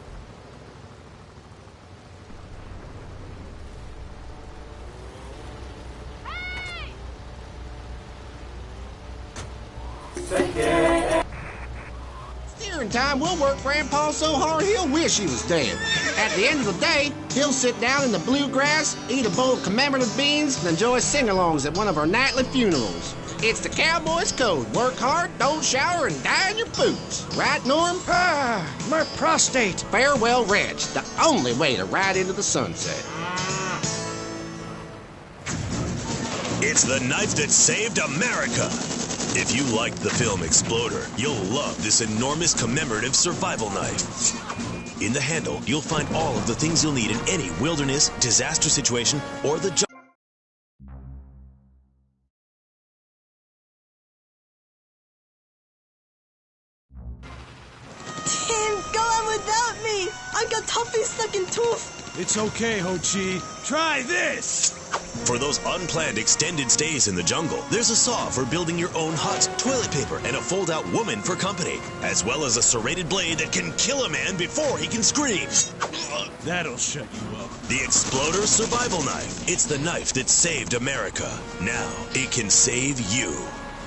Steering time, we'll work Grandpa so hard he'll wish he was dead. At the end of the day, he'll sit down in the bluegrass, eat a bowl of commemorative beans, and enjoy sing-alongs at one of our nightly funerals. It's the cowboy's code. Work hard, don't shower, and die in your boots. Right, Norm? My prostate. Farewell Ranch, the only way to ride into the sunset. It's the knife that saved America. If you liked the film Exploder, you'll love this enormous commemorative survival knife. In the handle, you'll find all of the things you'll need in any wilderness, disaster situation, or the jungle. Tim, go on without me. I got toffee stuck in tooth. It's okay, Ho-Chi. Try this! For those unplanned extended stays in the jungle, there's a saw for building your own hut, toilet paper, and a fold-out woman for company, as well as a serrated blade that can kill a man before he can scream. That'll shut you up. The Exploder Survival Knife. It's the knife that saved America. Now, it can save you.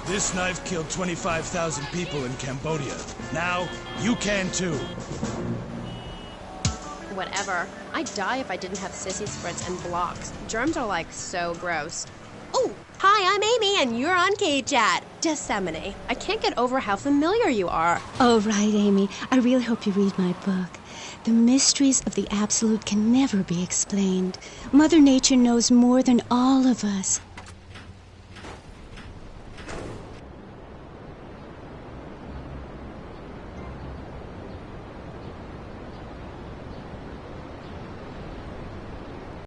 This knife killed 25,000 people in Cambodia. Now, you can too. Whatever. I'd die if I didn't have sissy spritz and blocks. Germs are like so gross. Oh, hi, I'm Amy, and you're on K-Chat. Disseminate. I can't get over how familiar you are. Oh, right, Amy. I really hope you read my book. The mysteries of the absolute can never be explained. Mother Nature knows more than all of us.